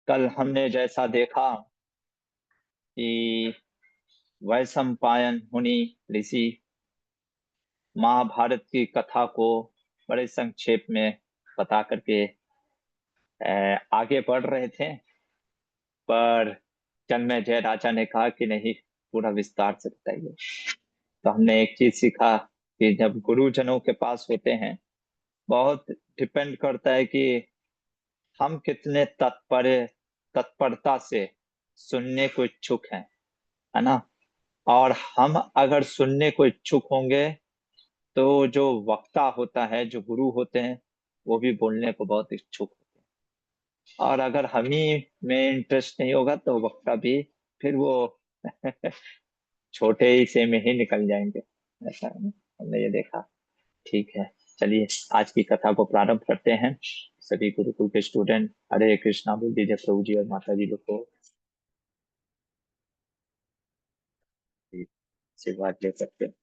कल हमने जैसा देखा कि वैशंपायन मुनि ऋषि महाभारत की कथा को बड़े संक्षेप में बता करके आगे बढ़ रहे थे। पर जन्मेजय राजा ने कहा कि नहीं, पूरा विस्तार से बताइए। तो हमने एक चीज सीखा कि जब गुरुजनों के पास होते हैं, बहुत डिपेंड करता है कि हम कितने तत्परता से सुनने को इच्छुक हैं, है ना। और हम अगर सुनने को इच्छुक होंगे तो जो वक्ता होता है, जो गुरु होते हैं, वो भी बोलने को बहुत इच्छुक होते हैं। और अगर हम ही में इंटरेस्ट नहीं होगा तो वक्ता भी फिर वो छोटे ही से में ही निकल जाएंगे। ऐसा है ना? हमने ये देखा। ठीक है, चलिए आज की कथा को प्रारंभ करते हैं। सभी गुरुकुल के स्टूडेंट हरे कृष्णा बोल दीजिए प्रभु जी और माता जी लोग को आशीर्वाद ले सकते हैं।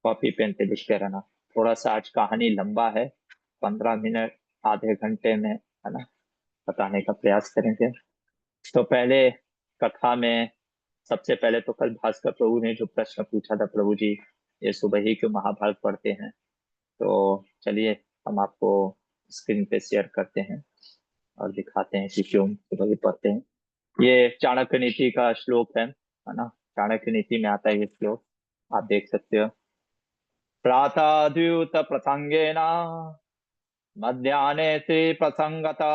कॉपी पेन पे लिखते रहना। थोड़ा सा आज कहानी लंबा है, 15 मिनट आधे घंटे में, है ना, बताने का प्रयास करेंगे। तो पहले कथा में सबसे पहले तो कल भास्कर प्रभु ने जो प्रश्न पूछा था, प्रभु जी ये सुबह ही क्यों महाभारत पढ़ते हैं, तो चलिए हम आपको स्क्रीन पे शेयर करते हैं और दिखाते हैं कि क्यों सुबह ही पढ़ते हैं। ये चाणक्य नीति का श्लोक है ना। चाणक्य नीति में आता है ये श्लोक, आप देख सकते हो। प्रातःद्यूत प्रसंगेन मध्याह्ने ते प्रसंगता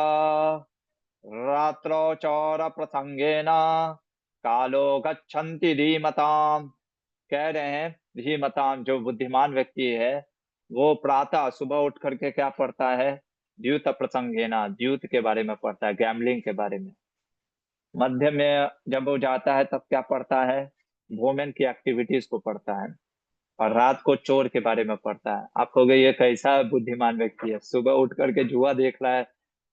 रात्रौ चौर प्रसंगेन कालो गच्छन्ति धीमताम। कह रहे हैं धीमताम, जो बुद्धिमान व्यक्ति है वो प्रातः सुबह उठ करके क्या पढ़ता है, द्यूत प्रसंगेना, द्यूत के बारे में पढ़ता है, गैम्बलिंग के बारे में। मध्य में जब वो जाता है तब क्या पढ़ता है, वोमेन की एक्टिविटीज को पढ़ता है। और रात को चोर के बारे में पढ़ता है। आप कहोगे ये कैसा बुद्धिमान व्यक्ति है, सुबह उठ करके जुआ देख रहा है,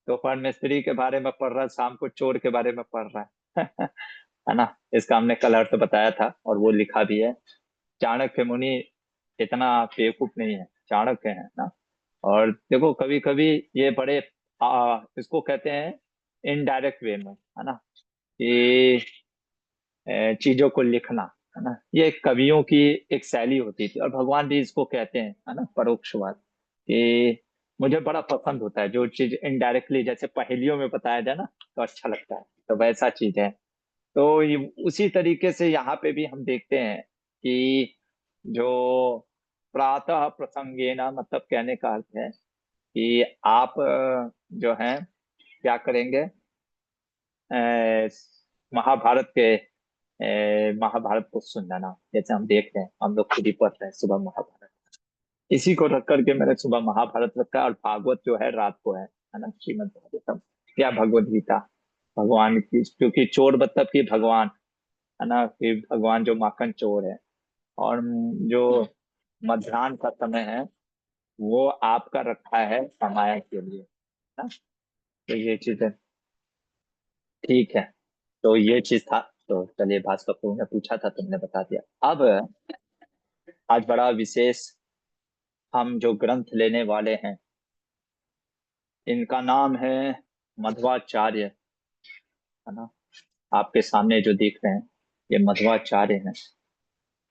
दोपहर में स्त्री के बारे में पढ़ रहा है, शाम को चोर के बारे में पढ़ रहा है। है ना। इसका हमने कल अर्थ बताया था और वो लिखा भी है। चाणक्य मुनि इतना बेवकूफ नहीं है, चाणक्य है ना। और देखो कभी कभी ये बड़े इसको कहते हैं इनडायरेक्ट वे में, है ना, कि चीजों को लिखना, है ना, ये कवियों की एक शैली होती थी। और भगवान भी इसको कहते हैं, है ना, परोक्षवाद। कि मुझे बड़ा पसंद होता है जो चीज इनडायरेक्टली, जैसे पहेलियों में बताया जाए ना, तो अच्छा लगता है, तो वैसा चीज है। तो ये उसी तरीके से यहाँ पे भी हम देखते हैं कि जो प्रातः प्रसंगेना, मतलब कहने का अर्थ है कि आप जो है क्या करेंगे, अ, महाभारत के महाभारत को सुनना। जैसे हम देख रहे हैं, हम लोग खुद ही पढ़ रहे हैं सुबह महाभारत, इसी को रख करके मैंने सुबह महाभारत रखा है। और भागवत जो है रात को है ना, श्रीमद् भागवतम या भगवद गीता, भगवान की, क्योंकि चोर मतलब कि भगवान, है ना, कि भगवान जो माखन चोर है। और जो मध्याह्न का समय है वो आपका रखा है समाया के लिए, है ना। तो ये चीज है, ठीक है। तो ये चीज था। तो चलिए, भास्कर प्रभु ने पूछा था, तुमने बता दिया। अब आज बड़ा विशेष, हम जो ग्रंथ लेने वाले हैं इनका नाम है मध्वाचार्य, है ना। आपके सामने जो दिख रहे हैं ये मध्वाचार्य हैं।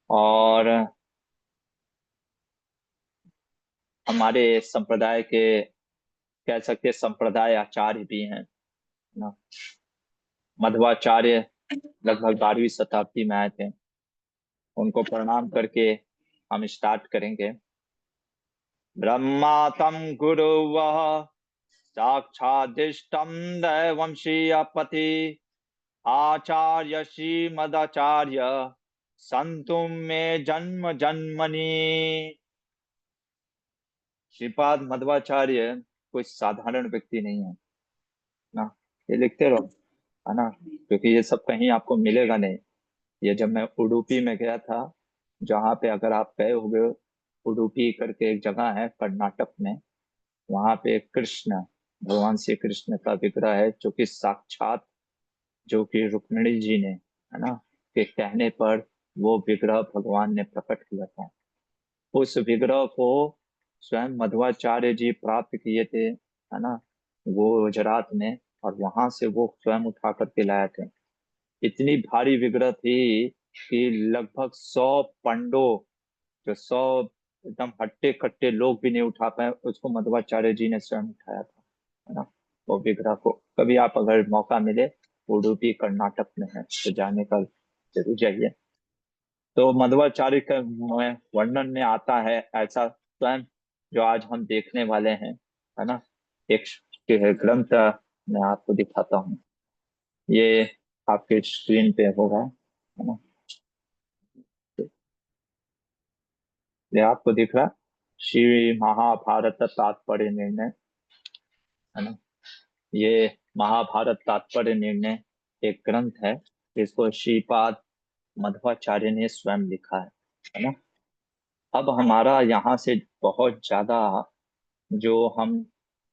और हमारे संप्रदाय के, कह सकते हैं, संप्रदाय आचार्य भी हैं, है ना। मध्वाचार्य लगभग 12वीं शताब्दी में आए थे। उनको प्रणाम करके हम स्टार्ट करेंगे। ब्रह्मा तम गुरु वह साक्षादिष्टम दैवंशीयपति आचार्य श्रीमदाचार्य संतुम में जन्म जन्मनि। श्रीपाद मध्वाचार्य कोई साधारण व्यक्ति नहीं है ना। ये लिखते रहो, है ना, क्योंकि ये सब कहीं आपको मिलेगा नहीं। ये जब मैं उडुपी में गया था, जहाँ पे अगर आप गए होंगे, उडुपी करके एक जगह है कर्नाटक में, वहां पे कृष्ण, भगवान श्री कृष्ण का विग्रह है, जो कि साक्षात, जो कि रुक्मिणी जी ने, है ना, के कहने पर वो विग्रह भगवान ने प्रकट किया था। उस विग्रह को स्वयं मध्वाचार्य जी प्राप्त किए थे, है ना, वो गुजरात में। और वहां से वो स्वयं उठा करके लाए थे। इतनी भारी विग्रह थी कि लगभग 100 पंडो, जो 100 एकदम हट्टे कट्टे लोग भी नहीं उठा पाए, उसको मध्वाचार्य जी ने स्वयं उठाया था, है ना। वो विग्रह को कभी आप अगर मौका मिले, उडुपी कर्नाटक में है तो जाने का जरूर जाइए। तो मध्वाचार्य का वर्णन में आता है ऐसा स्वयं, जो आज हम देखने वाले हैं, है ना। एक ग्रंथ मैं आपको दिखाता हूँ, ये आपके स्क्रीन पे होगा, है ना। ये आपको दिख रहा है, श्री महाभारत तात्पर्य निर्णय, है ना। ये महाभारत तात्पर्य निर्णय एक ग्रंथ है, इसको श्रीपाद मध्वाचार्य ने स्वयं लिखा है ना। अब हमारा यहाँ से बहुत ज्यादा जो हम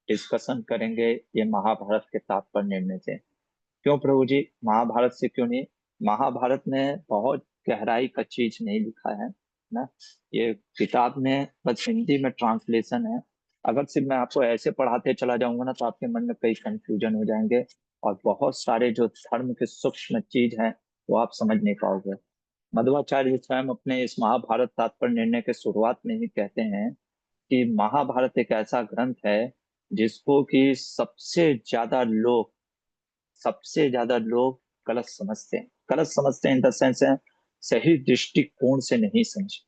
डिस्कशन करेंगे ये महाभारत के तात्पर्य निर्णय से। क्यों प्रभु जी, महाभारत से क्यों नहीं? महाभारत में बहुत गहराई का चीज नहीं लिखा है ना। ये किताब में बस हिंदी में ट्रांसलेशन है। अगर सिर्फ मैं आपको ऐसे पढ़ाते चला जाऊंगा ना, तो आपके मन में कई कंफ्यूजन हो जाएंगे, और बहुत सारे जो धर्म के सूक्ष्म चीज हैं वो आप समझ नहीं पाओगे। मध्वाचार्य स्वयं अपने इस महाभारत तात्पर्य निर्णय के शुरुआत में ही कहते हैं कि महाभारत एक ऐसा ग्रंथ है जिसको कि सबसे ज्यादा लोग गलत समझते हैं। गलत समझते हैं इन द सेंस है, सही दृष्टिकोण से नहीं समझ,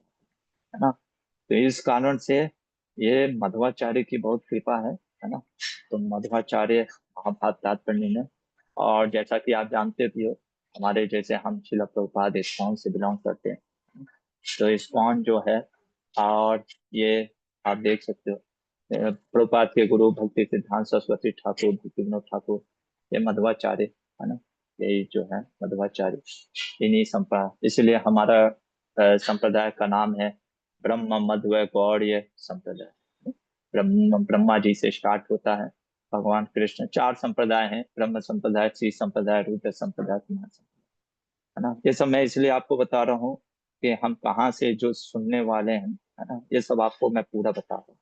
है ना। तो इस कारण से ये मध्वाचार्य की बहुत कृपा है ना। तो मध्वाचार्य महाभारत तात्पर्य में, और जैसा कि आप जानते भी हो, हमारे जैसे हम शिला प्रभुपाद इस्कॉन से बिलोंग करते हैं। तो इस्कॉन जो है, और ये आप देख सकते हो, प्रभुपाद के गुरु भक्ति सिद्धांत सरस्वती ठाकुर, भक्ति विनोद ठाकुर, ये मध्वाचार्य, है ना। यही जो है मध्वाचार्य, इन्हीं संप्रदाय, इसलिए हमारा संप्रदाय का नाम है ब्रह्म मध्व गौड़ीय संप्रदाय। ब्रह्मा जी से स्टार्ट होता है, भगवान कृष्ण, 4 संप्रदाय हैं, ब्रह्म संप्रदाय, श्री संप्रदाय, रुद्र संप्रदाय, कुमार संप्रदाय, है ना। ये सब मैं इसलिए आपको बता रहा हूँ कि हम कहाँ से जो सुनने वाले हैं, है ना, ये सब आपको मैं पूरा बता रहा हूँ।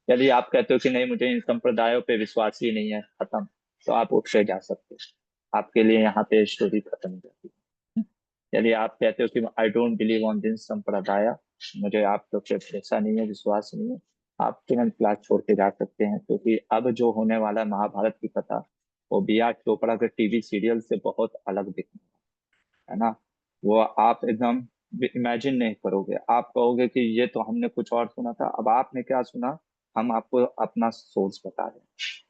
यदि आप कहते हो कि नहीं मुझे इन संप्रदायों पे विश्वास ही नहीं है, खत्म, तो आप उठ के जा सकते हो, आपके लिए यहाँ पे स्टोरी खत्म हो जाती है। यदि आप कहते हो कि आई डोंट बिलीव ऑन दिस संप्रदाय, मुझे आप लोग पे भरोसा नहीं है, विश्वास नहीं है, आप तुरंत क्लास छोड़ के जा सकते हैं, क्योंकि अब जो होने वाला है महाभारत की कथा, वो बी आर चोपड़ा के टीवी सीरियल से बहुत अलग दिखने, है ना। वो आप एकदम इमेजिन नहीं करोगे, आप कहोगे कि ये तो हमने कुछ और सुना था, अब आपने क्या सुना, हम आपको अपना सोर्स बता रहे हैं।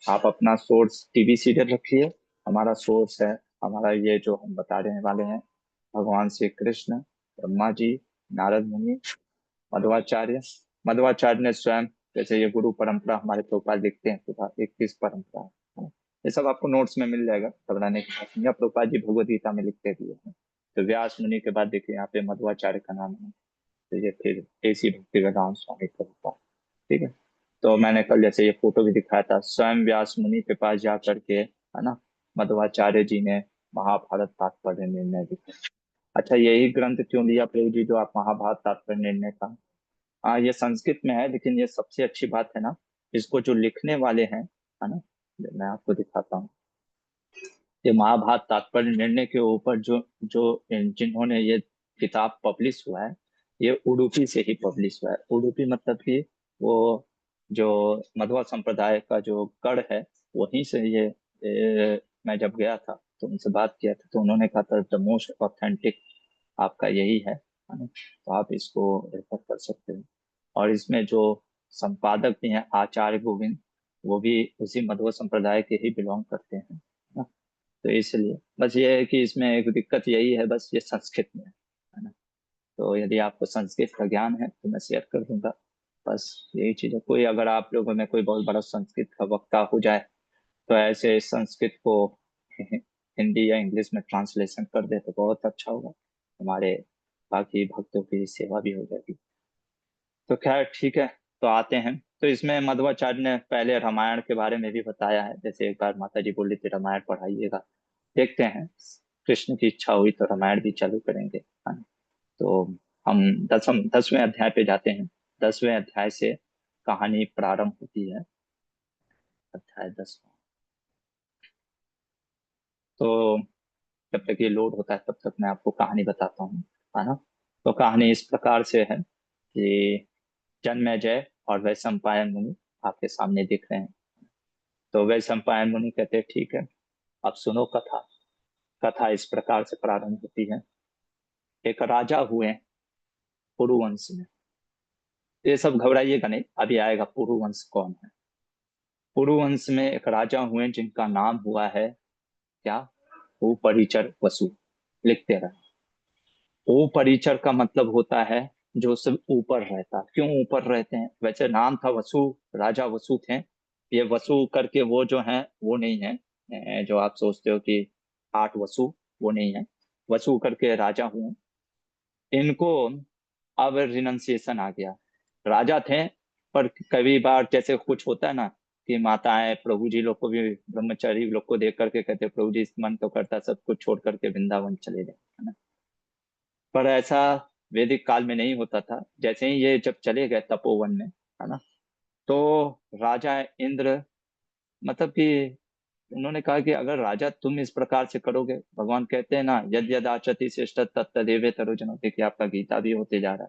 आप अपना सोर्स टीवी सीरियल रखिए, हमारा सोर्स है, हमारा ये जो हम बता रहे वाले हैं, भगवान श्री कृष्ण, ब्रह्मा जी, नारद मुनि, मध्वाचार्य। मध्वाचार्य ने स्वयं, जैसे ये गुरु परंपरा हमारे प्रभुपाद लिखते हैं, सुधा 21 परंपरा है। ये सब आपको नोट्स में मिल जाएगा, घबराने की बात नहीं है। प्रभुपाद जी भगवद गीता में लिखते भी हैं। तो व्यास मुनि के बाद देखिए यहाँ पे मध्वाचार्य का नाम है, तो ये फिर ऐसी भक्ति वेदांत स्वामी प्रभुपाद, ठीक है। तो मैंने कल जैसे ये फोटो भी दिखाया था, स्वयं व्यास मुनि के पास जा करके, है ना, मध्वाचार्य जी ने महाभारत तात्पर्य निर्णय लिखा। अच्छा, यही ग्रंथ क्यों लिया प्रभु जी, जो आप महाभारत तात्पर्य निर्णय का? हाँ, ये संस्कृत में है, लेकिन ये सबसे अच्छी बात है ना, इसको जो लिखने वाले हैं, है ना, मैं आपको दिखाता हूँ। ये महाभारत तात्पर्य निर्णय के ऊपर जो जो जिन्होंने ये किताब पब्लिश हुआ है, ये उडुपी से ही पब्लिश हुआ है। उडुपी मतलब कि वो जो मध्वा संप्रदाय का जो गढ़ है, वहीं से मैं जब गया था तो उनसे बात किया था, तो उन्होंने कहा था द मोस्ट ऑथेंटिक आपका यही है ना। तो आप इसको रेफर कर सकते हो। और इसमें जो संपादक भी हैं आचार्य गोविंद, वो भी उसी मध्व संप्रदाय के ही बिलोंग करते हैं ना। तो इसलिए बस ये है कि इसमें एक दिक्कत यही है, बस ये संस्कृत में है ना। तो यदि आपको संस्कृत का ज्ञान है तो मैं शेयर कर दूंगा, बस यही चीज है। कोई अगर आप लोगों में कोई बहुत बड़ा संस्कृत का वक्ता हो जाए, तो ऐसे संस्कृत को हिंदी या इंग्लिश में ट्रांसलेशन कर दे तो बहुत अच्छा होगा, हमारे बाकी भक्तों की सेवा भी हो जाएगी। तो खैर ठीक है, तो आते हैं। तो इसमें मध्वाचार्य ने पहले रामायण के बारे में भी बताया है, जैसे एक बार माता जी बोली थी रामायण पढ़ाइएगा, देखते हैं, कृष्ण की इच्छा हुई तो रामायण भी चालू करेंगे, है ना। तो हम 10वें अध्याय पे जाते हैं। 10वें अध्याय से कहानी प्रारंभ होती है, अध्याय 10। तो जब तक ये लोड होता है तब तक मैं आपको कहानी बताता हूँ, है ना। तो कहानी इस प्रकार से है कि जन्मेजय और वैशंपायन मुनि आपके सामने दिख रहे हैं। तो वैशंपायन मुनि कहते हैं ठीक है, अब सुनो कथा। कथा इस प्रकार से प्रारंभ होती है। एक राजा हुए पुरुवंश में। ये सब घबराइएगा नहीं, अभी आएगा पुरुवंश कौन है। पुरुवंश में एक राजा हुए जिनका नाम हुआ है क्या, उपरिचर वसु। लिखते रहे। उपरिचर का मतलब होता है जो सब ऊपर रहता। क्यों ऊपर रहते हैं, वैसे नाम था वसु, राजा वसु थे। ये वसु करके वो जो है वो नहीं है, जो आप सोचते हो कि आठ वसु, वो नहीं है। वसु करके राजा हुए। इनको अब रिनंसिएशन आ गया। राजा थे, पर कई बार जैसे कुछ होता है ना कि माताएं प्रभु जी लोग को भी, ब्रह्मचारी लोग को देख करके कहते प्रभु जी मन तो करता सब कुछ छोड़ करके वृंदावन चले जाए, है ना। पर ऐसा वैदिक काल में नहीं होता था। जैसे ही ये जब चले गए तपोवन में, है ना, तो राजा इंद्र, मतलब कि उन्होंने कहा कि अगर राजा तुम इस प्रकार से करोगे, भगवान कहते हैं ना यद यद आचति श्रेष्ठ तत्तदेव तरोजन, देखिए आपका गीता भी होते जा रहा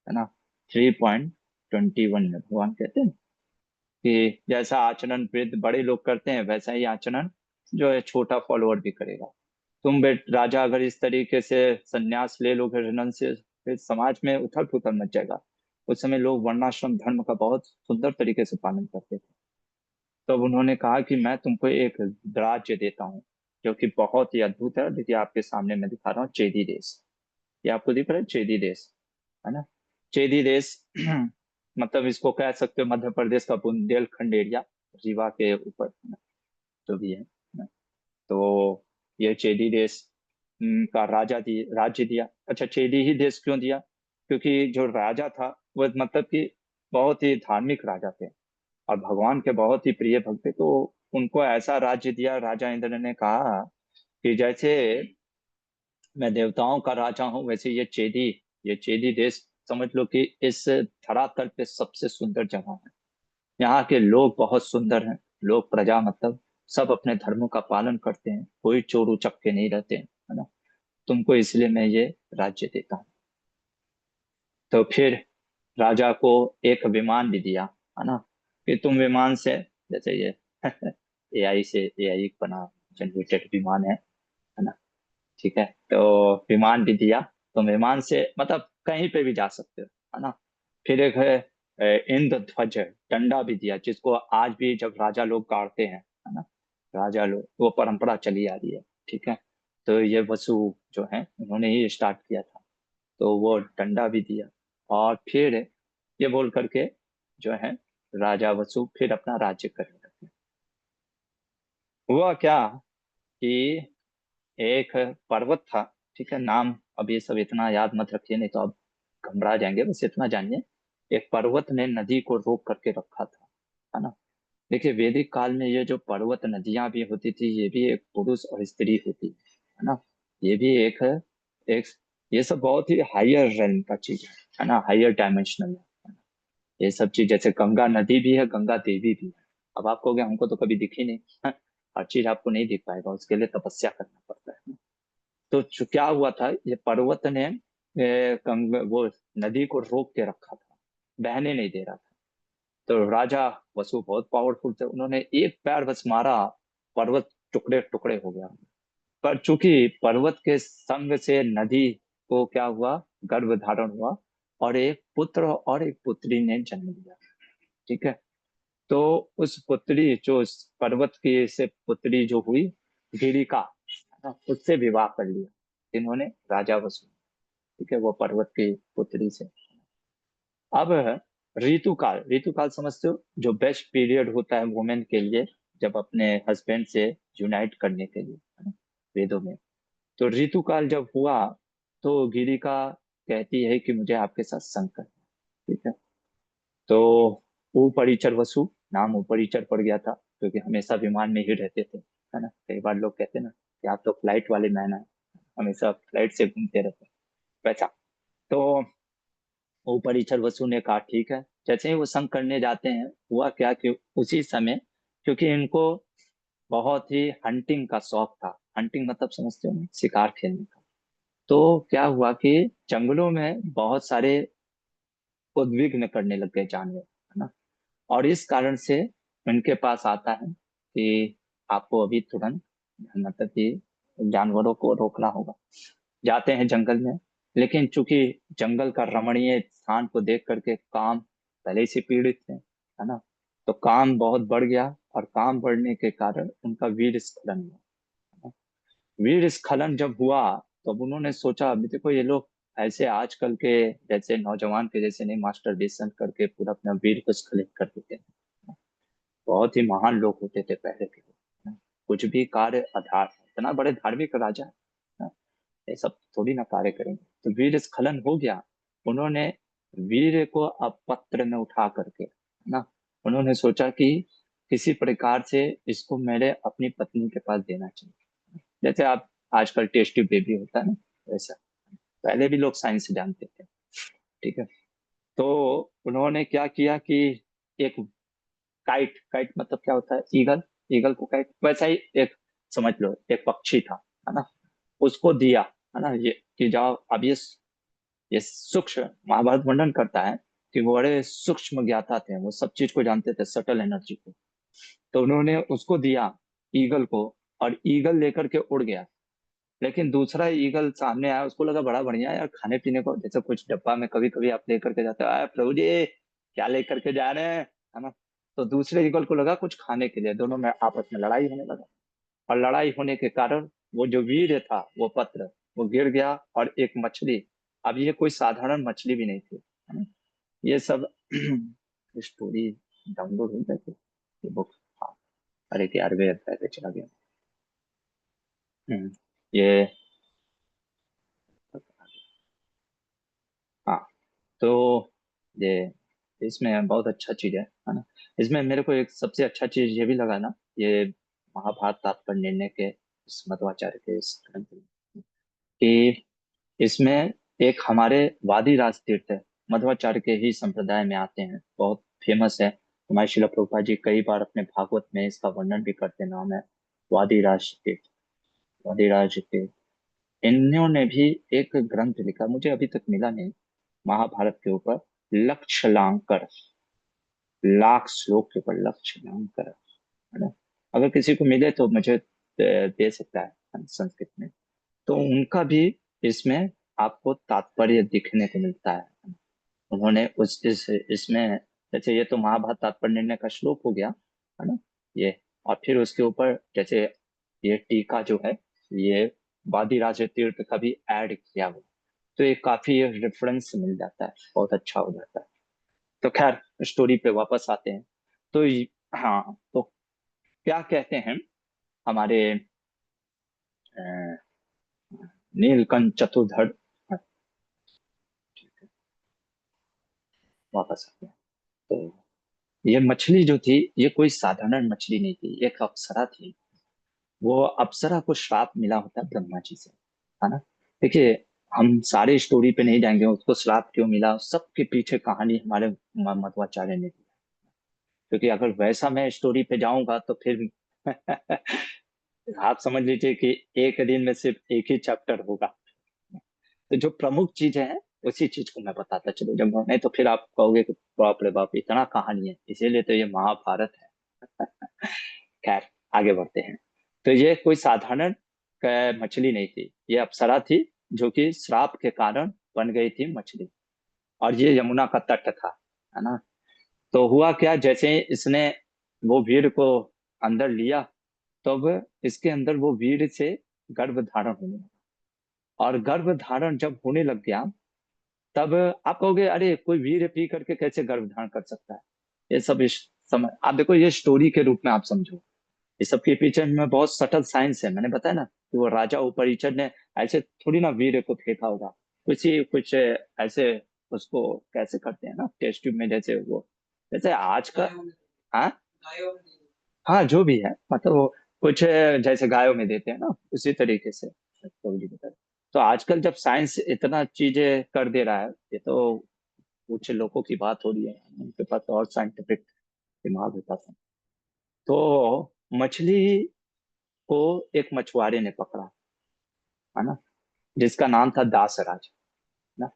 है ना। 3.21 में भगवान कहते हैं कि जैसा आचरण वृद्ध बड़े लोग करते हैं वैसा ही आचरण जो है छोटा फॉलोअर भी करेगा। तुम राजा अगर इस तरीके से संन्यास ले लोगे रिनन से, फिर समाज में उथल पुथल मच जाएगा। उस समय लोग वर्णाश्रम धर्म का बहुत सुंदर तरीके से पालन करते थे। तब उन्होंने कहा कि मैं तुमको एक राज्य देता हूँ जो कि बहुत ही अद्भुत है। देखिए आपके सामने मैं दिखा रहा हूँ चेदी देश। ये आपको दिख रहा है चेदी देश, है ना। चेदी देश मतलब इसको कह सकते हो मध्य प्रदेश का बुंदेलखंड एरिया, रीवा के ऊपर, है ना, जो भी है ना। तो ये चेदी देश का राज्य दिया। अच्छा, चेदी ही देश क्यों दिया, क्योंकि जो राजा था वो मतलब कि बहुत ही धार्मिक राजा थे और भगवान के बहुत ही प्रिय भक्त थे। तो उनको ऐसा राज्य दिया। राजा इंद्र ने कहा कि जैसे मैं देवताओं का राजा हूँ, वैसे ये चेदी देश समझ लो कि इस धरातल पे सबसे सुंदर जगह है। यहाँ के लोग बहुत सुंदर हैं। लोग प्रजा मतलब सब अपने धर्मों का पालन करते हैं, कोई चोर उचक्के नहीं रहते हैं, है ना। तुमको इसलिए मैं ये राज्य देता हूँ। तो फिर राजा को एक विमान भी दिया, है ना, कि तुम विमान से, जैसे ये एआई से एआई बना जनरेटेड विमान है ना, ठीक है। तो विमान भी दिया, तुम विमान से मतलब कहीं पे भी जा सकते हो, है ना। फिर एक है इंद्र ध्वज डंडा भी दिया, जिसको आज भी जब राजा लोग गाड़ते हैं, है ना, राजा लोग, वो परंपरा चली आ रही है, ठीक है। तो ये वसु जो है उन्होंने ही स्टार्ट किया था, तो वो डंडा भी दिया। और फिर ये बोल करके जो है राजा वसु फिर अपना राज्य करने लगे। हुआ क्या कि एक पर्वत था, ठीक है, नाम अब ये सब इतना याद मत रखिए नहीं तो आप घबरा जाएंगे, बस इतना जानिए। एक पर्वत ने नदी को रोक करके रखा था, है ना। देखिए वैदिक काल में ये जो पर्वत नदियां भी होती थी, ये भी एक पुरुष और स्त्री होती है ना। ये भी एक ये सब बहुत ही हायर रेलम का चीज है ना, हायर डायमेंशनल है ना। ये सब चीज जैसे गंगा नदी भी है, गंगा देवी भी है। अब आप कहोगे हमको तो कभी दिखी नहीं, हर चीज आपको नहीं दिख पाएगा, उसके लिए तपस्या करना पड़ता है। तो क्या हुआ था, ये पर्वत ने वो नदी को रोक के रखा था, बहने नहीं दे रहा था। तो राजा वसु बहुत पावरफुल थे, उन्होंने एक पैर बस मारा, पर्वत टुकड़े टुकड़े हो गया। पर चूंकि पर्वत के संग से नदी को क्या हुआ, गर्भ धारण हुआ और एक पुत्र और एक पुत्री ने जन्म लिया, ठीक है। तो उस पुत्री जो उस पर्वत की से पुत्री जो हुई गिरिका, है ना, उससे विवाह कर लिया इन्होंने, राजा वसु, ठीक है, वो पर्वत की पुत्री से। अब ऋतुकाल समझते हो, जो बेस्ट पीरियड होता है वुमेन के लिए, जब अपने हस्बैंड से यूनाइट करने के लिए, है ना, वेदों में। तो ऋतुकाल जब हुआ तो गिरिका कहती है कि मुझे आपके साथ संग करना है, ठीक है। तो उपरिचर वसु, नाम उपरिचर पड़ गया था क्योंकि हमेशा विमान में ही रहते थे, है ना। कई बार लोग कहते हैं ना कि आप तो फ्लाइट वाले मैन है, हमेशा फ्लाइट से घूमते रहते हैं, वैसा। तो ऊपरीचर वसु ने कहा ठीक है। जैसे ही वो संग करने जाते हैं, हुआ क्या कि उसी समय, क्योंकि इनको बहुत ही हंटिंग का शौक था, हंटिंग मतलब समझते हो ना, शिकार खेलने का। तो क्या हुआ कि जंगलों में बहुत सारे उद्विग्न करने लग गए जानवर, है ना। और इस कारण से उनके पास आता है कि आपको अभी तुरंत मतलब कि जानवरों को रोकना होगा। जाते हैं जंगल में, लेकिन चूंकि जंगल का रमणीय स्थान को देख करके काम पहले ही से पीड़ित थे, है ना। तो काम बहुत बढ़ गया, और काम बढ़ने के कारण उनका वीर स्खलन हुआ, है ना। वीर स्खलन जब हुआ, तब उन्होंने सोचा अभी देखो ये लोग ऐसे आजकल के जैसे नौजवान के जैसे नहीं मास्टरबेशन करके पूरा अपना वीर को स्खलित कर देते हैं। बहुत ही महान लोग होते थे पहले के लोग, है ना। कुछ भी कार्य आधार, इतना बड़े धार्मिक राजा, है ना, ये सब थोड़ी ना कार्य करेंगे। तो वीर स्खलन हो गया। उन्होंने वीर को अब पत्र में उठा करके, है ना, उन्होंने सोचा कि किसी प्रकार से इसको मेरे अपनी पत्नी के पास देना चाहिए। जैसे आप आजकल टेस्टी बेबी होता है ना, वैसा पहले भी लोग साइंस जानते थे। ठीक है। तो उन्होंने क्या किया कि एक काइट, काइट मतलब क्या होता है, ईगल, ईगल को काइट, वैसा ही एक समझ लो एक पक्षी था, है ना। उसको दिया, है ना, ये कि जाओ अब ये सूक्ष्म महाभारत वर्णन करता है कि वो बड़े सूक्ष्म ज्ञाता थे, वो सब चीज को जानते थे, सटल एनर्जी को। तो उन्होंने उसको दिया ईगल को, और ईगल लेकर के उड़ गया। लेकिन दूसरा ईगल सामने आया, उसको लगा बड़ा बढ़िया यार खाने पीने को, जैसे कुछ डब्बा में कभी कभी आप लेकर के जाते हो, आए प्रभु जी क्या लेकर के जा रहे हैं, है ना। तो दूसरे ईगल को लगा कुछ खाने के लिए, दोनों में आपस में लड़ाई होने लगा। और लड़ाई होने के कारण वो जो वीर था वो पत्र वो गिर गया, और एक मछली, अब ये कोई साधारण मछली भी नहीं थी, है ना। ये सब स्टोरी डाउनलोड हो जाती ये बुक। हाँ, अरे 11वें अध्याय पे चला गया। ये हाँ, तो ये इसमें बहुत अच्छा चीज है ना। इसमें मेरे को एक सबसे अच्छा चीज ये भी लगा ना, ये महाभारत तात्पर्य निर्णय के इस मध्वाचार्य के इस ग्रंथ में, कि इसमें एक हमारे वादी राज तीर्थ है, मध्वाचार्य के ही संप्रदाय में आते हैं, बहुत फेमस है। हमारे शिला प्रभुपाद जी कई बार अपने भागवत में इसका वर्णन भी करते हैं, नाम है वादिराज तीर्थ, वादिराज तीर्थ। इन्होंने भी एक ग्रंथ लिखा, मुझे अभी तक मिला नहीं, महाभारत के ऊपर, लक्षलांकर, लाख श्लोक के ऊपर लक्षलांकर, है ना। अगर किसी को मिले तो मुझे दे सकता है संस्कृत में। तो उनका भी इसमें आपको तात्पर्य दिखने को मिलता है। उन्होंने उस इस इसमें, जैसे ये तो महाभारत तात्पर्य निर्णय का श्लोक हो गया, है ना, ये। और फिर उसके ऊपर जैसे ये टीका जो है, ये वादिराज तीर्थ का भी ऐड किया हुआ, तो ये काफी रेफरेंस मिल जाता है, बहुत अच्छा हो जाता है। तो खैर स्टोरी पे वापस आते हैं। तो हाँ, तो क्या कहते हैं हमारे अ, नीलकंठ चतुर्धर, हाँ, ठीक है, वापस आते हैं। तो ये मछली जो थी, ये कोई साधारण मछली नहीं थी, एक अप्सरा थी। वो अप्सरा को श्राप मिला होता है ब्रह्मा जी से, है ना। देखिए, हम सारे स्टोरी पे नहीं जाएंगे, उसको श्राप क्यों मिला सबके पीछे कहानी हमारे मध्वाचार्य ने दी। क्योंकि अगर वैसा मैं स्टोरी पे जाऊंगा तो फिर आप समझ लीजिए कि एक दिन में सिर्फ एक ही चैप्टर होगा। तो जो प्रमुख चीजें हैं उसी चीज को मैं बताता चलूं, जब नहीं तो फिर आप कहोगे कि बाप रे बाप इतना कहानी है, इसीलिए तो ये महाभारत है। खैर, आगे बढ़ते हैं। तो ये कोई साधारण मछली नहीं थी, ये अप्सरा थी, जो कि श्राप के कारण बन गई थी मछली। और ये यमुना का तट था, है ना। तो हुआ क्या, जैसे ही इसने वो वीर को अंदर लिया, तब इसके अंदर वो वीर से गर्भ धारण होने लगा। और गर्भ धारण जब होने लग गया, तब आप कहोगे अरे कोई वीर पी करके कैसे गर्भ धारण कर सकता है। ये सब इस समय आप देखो, ये स्टोरी के रूप में आप समझो, इस सब के पीछे में बहुत सटल साइंस है। मैंने बताया ना कि वो राजा उपरिचर ने ऐसे थोड़ी ना वीर को फेंका होगा, कुछ ऐसे उसको कैसे करते हैं ना टेस्ट ट्यूब में, जैसे वो जैसे आज का, हाँ हाँ जो भी है, मतलब वो कुछ जैसे गायों में देते हैं ना, उसी तरीके से प्रभु जी बता रहे। तो आजकल जब साइंस इतना चीजें कर दे रहा है, ये तो कुछ लोगों की बात हो रही है, उनके पास तो और साइंटिफिक दिमाग होता था। तो मछली को एक मछुआरे ने पकड़ा, है ना, जिसका नाम था दासराज, ना,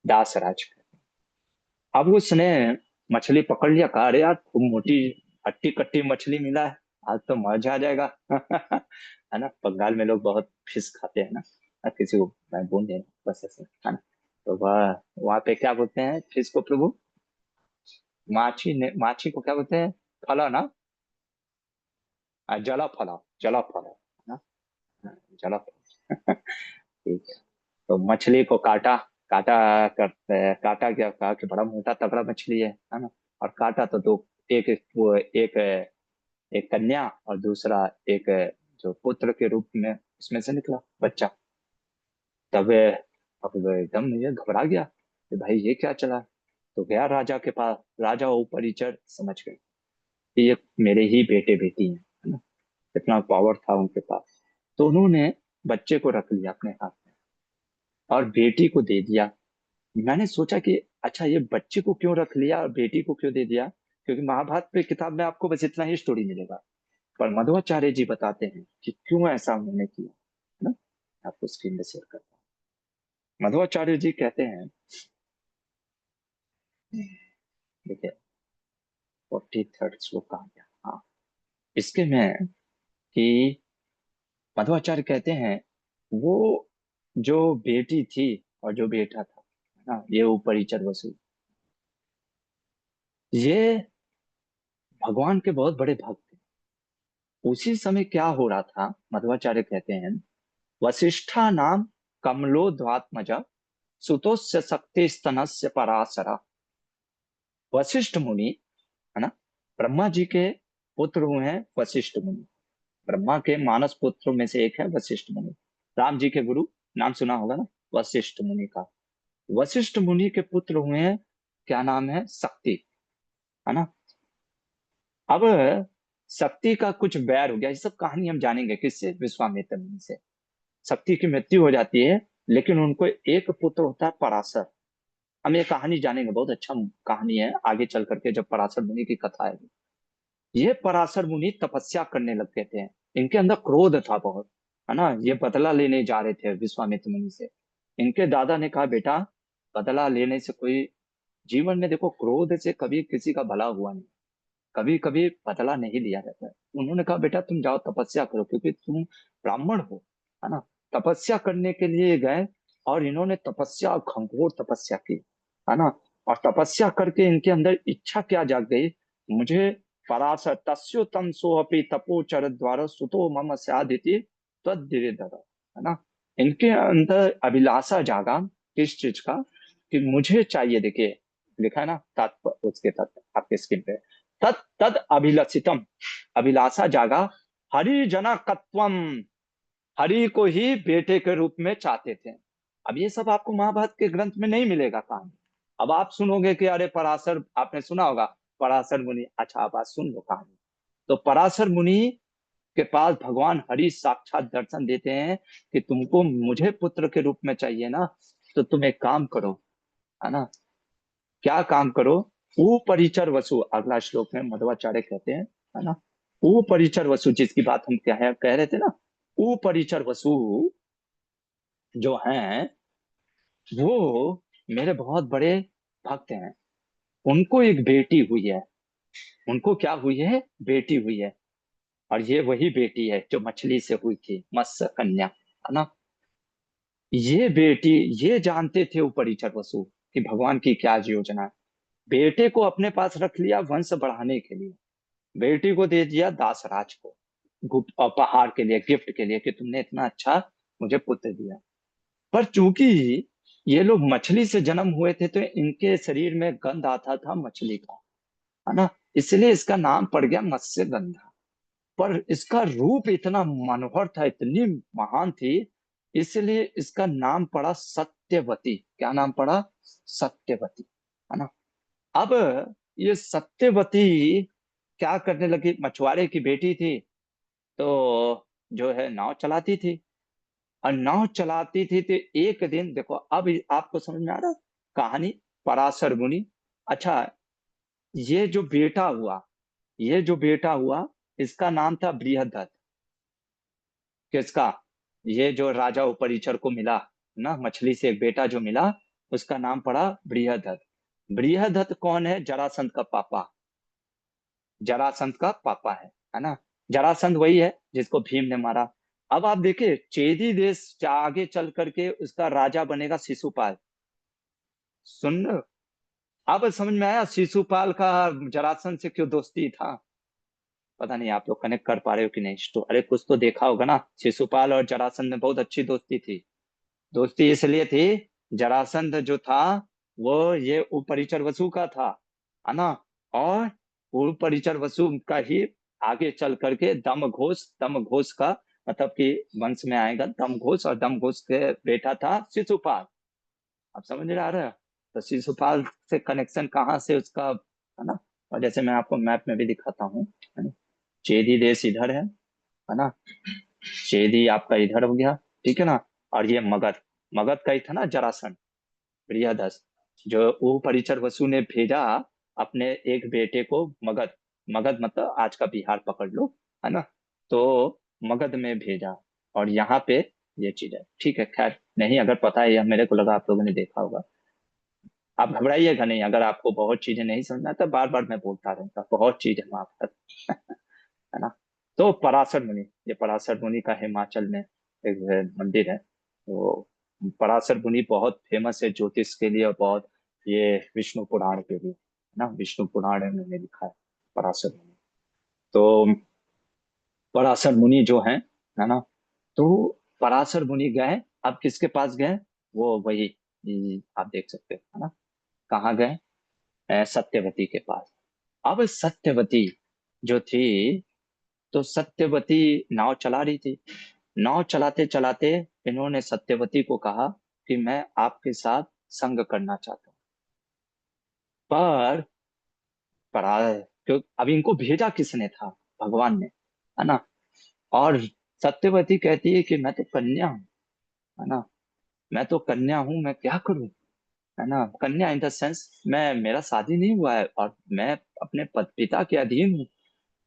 दासराज। अब उसने मछली पकड़ लिया, कहा अरे यार खूब मोटी हट्टी कट्टी मछली मिला है, आज तो मजा आ जाएगा। है ना, बंगाल में लोग बहुत फिश खाते हैं ना, किसी को मैं बोल नहीं रहा, बस ऐसे, है ना। तो वह वहां पे क्या बोलते हैं फिश को प्रभु, माछी को क्या बोलते हैं, फला ना, जला फला, जला फला, है ना, हाँ, जला फला। ठीक है। तो मछली को काटा, काटा करते काटा, क्या कहा कि बड़ा मोटा तगड़ा मछली है ना, और काटा तो दो, एक एक कन्या और दूसरा एक जो पुत्र के रूप में उसमें से निकला बच्चा। तब अब वो एकदम ये घबरा गया कि भाई ये क्या चला। तो गया राजा के पास, राजा वो परिचर समझ गए कि ये मेरे ही बेटे बेटी हैं, है ना, इतना पावर था उनके पास। तो उन्होंने बच्चे को रख लिया अपने हाथ में और बेटी को दे दिया। मैंने सोचा कि अच्छा ये बच्चे को क्यों रख लिया और बेटी को क्यों दे दिया, क्योंकि महाभारत पे किताब में आपको बस इतना ही स्टोरी मिलेगा, पर मध्वाचार्य जी बताते हैं कि क्यों ऐसा उन्होंने किया, है ना। आपको स्क्रीन में शेयर करता हूँ, मध्वाचार्य जी कहते हैं, देखिए 43rd श्लोक कहा गया, हाँ, इसके में कि मध्वाचार्य कहते हैं वो जो बेटी थी और जो बेटा था, है ना, ये उपरिचर वसु, ये भगवान के बहुत बड़े भक्त थे। उसी समय क्या हो रहा था, मध्वाचार्य कहते हैं वशिष्ठा नाम कमलोध्वात्मज सुतोस्य शक्ति स्तनस्य पराशरा। वशिष्ठ मुनि, है ना, ब्रह्मा जी के पुत्र हुए हैं वशिष्ठ मुनि, ब्रह्मा के मानस पुत्रों में से एक है वशिष्ठ मुनि, राम जी के गुरु, नाम सुना होगा ना वशिष्ठ मुनि का। वशिष्ठ मुनि के पुत्र हुए हैं, क्या नाम है, शक्ति, है ना। अब शक्ति का कुछ बैर हो गया, ये सब कहानी हम जानेंगे किससे, विश्वामित्र मुनि से। शक्ति की मृत्यु हो जाती है, लेकिन उनको एक पुत्र होता है पराशर। हम ये कहानी जानेंगे, बहुत अच्छा कहानी है, आगे चल करके जब पराशर मुनि की कथा है। ये पराशर मुनि तपस्या करने लगते थे, इनके अंदर क्रोध था बहुत, है ना, ये बदला लेने जा रहे थे विश्वामित्र मुनि से। इनके दादा ने कहा बेटा बदला लेने से कोई, जीवन में देखो क्रोध से कभी किसी का भला हुआ नहीं, कभी कभी बदला नहीं लिया जाता है। उन्होंने कहा बेटा तुम जाओ तपस्या करो, क्योंकि तुम ब्राह्मण हो, है ना। तपस्या करने के लिए गए और इन्होंने तपस्या, घंघोर तपस्या की, है ना। और तपस्या करके इनके अंदर इच्छा क्या जाग गई, मुझे पराशर तस्योतम सोअपि तपोचर द्वारा सुतो मम स्यादिति तद्दिरेदर, है ना। इनके अंदर अभिलाषा जागा किस चीज का, कि मुझे चाहिए, देखिए लिखा है ना तात्पर्य उसके तत्व आपके स्क्रीन पे, तत् तद अभिलषितम, अभिलाषा जागा, हरिजनकत्वम, हरि को ही बेटे के रूप में चाहते थे। अब ये सब आपको महाभारत के ग्रंथ में नहीं मिलेगा कहानी। अब आप सुनोगे कि अरे पराशर, आपने सुना होगा पराशर मुनि, अच्छा आप आज सुन लो कहानी। तो पराशर मुनि के पास भगवान हरि साक्षात दर्शन देते हैं कि तुमको मुझे पुत्र के रूप में चाहिए ना, तो तुम एक काम करो, है ना, क्या काम करो, ऊ परिचर वसु, अगला श्लोक में मध्वाचार्य कहते हैं, है ना, ऊ परिचर वसु, जिसकी बात हम कह रहे थे ना, ऊ परिचर वसु जो हैं वो मेरे बहुत बड़े भक्त हैं। उनको एक बेटी हुई है, उनको क्या हुई है, बेटी हुई है, और ये वही बेटी है जो मछली से हुई थी, मत्स्य कन्या, है ना। ये बेटी, ये जानते थे उपरिचर वसु कि भगवान की क्या योजना है। बेटे को अपने पास रख लिया वंश बढ़ाने के लिए, बेटी को दे दिया दासराज को, गुप्त उपहार के लिए, गिफ्ट के लिए, कि तुमने इतना अच्छा मुझे पुत्र दिया। पर चूंकि ये लोग मछली से जन्म हुए थे, तो इनके शरीर में गंध आता था मछली का, है ना, इसलिए इसका नाम पड़ गया मत्स्य गंधा। पर इसका रूप इतना मनोहर था, इतनी महान थी, इसलिए इसका नाम पड़ा सत्यवती। क्या नाम पड़ा, सत्यवती, है ना। अब ये सत्यवती क्या करने लगी, मछुआरे की बेटी थी, तो जो है नाव चलाती थी, और नाव चलाती थी, तो एक दिन देखो, अब आपको समझ में आ रहा कहानी, पराशर मुनि, अच्छा, ये जो बेटा हुआ, ये जो बेटा हुआ, इसका नाम था बृहदत्त, किसका? ये जो राजा उपरिचर को मिला ना, मछली से एक बेटा जो मिला, उसका नाम पड़ा बृहदत्त। बृहदत्त कौन है? जरासंध का पापा। जरासंध का पापा है ना। जरासंध वही है जिसको भीम ने मारा। अब आप देखिए, चेदी देश आगे चल करके उसका राजा बनेगा शिशुपाल। सुन रहे हो? अब समझ में आया शिशुपाल का जरासंध से क्यों दोस्ती था। पता नहीं आप लोग कनेक्ट कर पा रहे हो कि नहीं। तो अरे कुछ तो देखा होगा ना, शिशुपाल और जरासंध में बहुत अच्छी दोस्ती थी। दोस्ती इसलिए थी, जरासंध जो था वो ये उपरिचर वसु का था, है ना। और उपरिचर वसु का ही आगे चल करके दम घोष का मतलब कि वंश में आएगा दम घोष, और दम घोष के बेटा था शिशुपाल। आप समझ में आ रहा है? तो शिशुपाल से कनेक्शन कहाँ से उसका, है ना। और जैसे मैं आपको मैप में भी दिखाता हूँ, है ना। चेदी देश इधर है ना। चेदी आपका इधर हो गया, ठीक है ना। और ये मगध, मगध का ही था ना जरासंध, प्रियदर्श, जो वो परिचर वसु ने भेजा अपने एक बेटे को मगध। मगध मतलब आज का बिहार पकड़ लो, है ना। तो मगध में भेजा, और यहाँ पे ये चीज है, ठीक है। खैर नहीं, अगर पता है, या मेरे को लगा आप लोगों ने देखा होगा। आप घबराइएगा नहीं, अगर आपको बहुत चीजें नहीं समझना तो बार बार मैं बोलता रहता, बहुत चीज है वहां पर। है ना। तो पराशर मुनि, ये पराशर मुनि का हिमाचल में एक मंदिर है। तो पराशर मुनि बहुत फेमस है ज्योतिष के लिए, और बहुत ये विष्णु पुराण के लिए, है ना। विष्णु पुराण में मैंने लिखा है पराशर मुनि। तो पराशर मुनि जो है ना। तो पराशर मुनि गए, अब किसके पास गए? वो वही, आप देख सकते हैं, है ना। कहाँ गए? सत्यवती के पास। अब सत्यवती जो थी, तो सत्यवती नाव चला रही थी। नाव चलाते चलाते इन्होंने सत्यवती को कहा कि मैं आपके साथ संग करना चाहता हूँ। पर परा क्यों, अब इनको भेजा किसने था? भगवान ने, है ना। और सत्यवती कहती है कि मैं तो कन्या हूँ, है ना। मैं तो कन्या हूँ, मैं क्या करूँ, है ना। कन्या इन द सेंस, मैं, मेरा शादी नहीं हुआ है, और मैं अपने पिता के अधीन हूँ,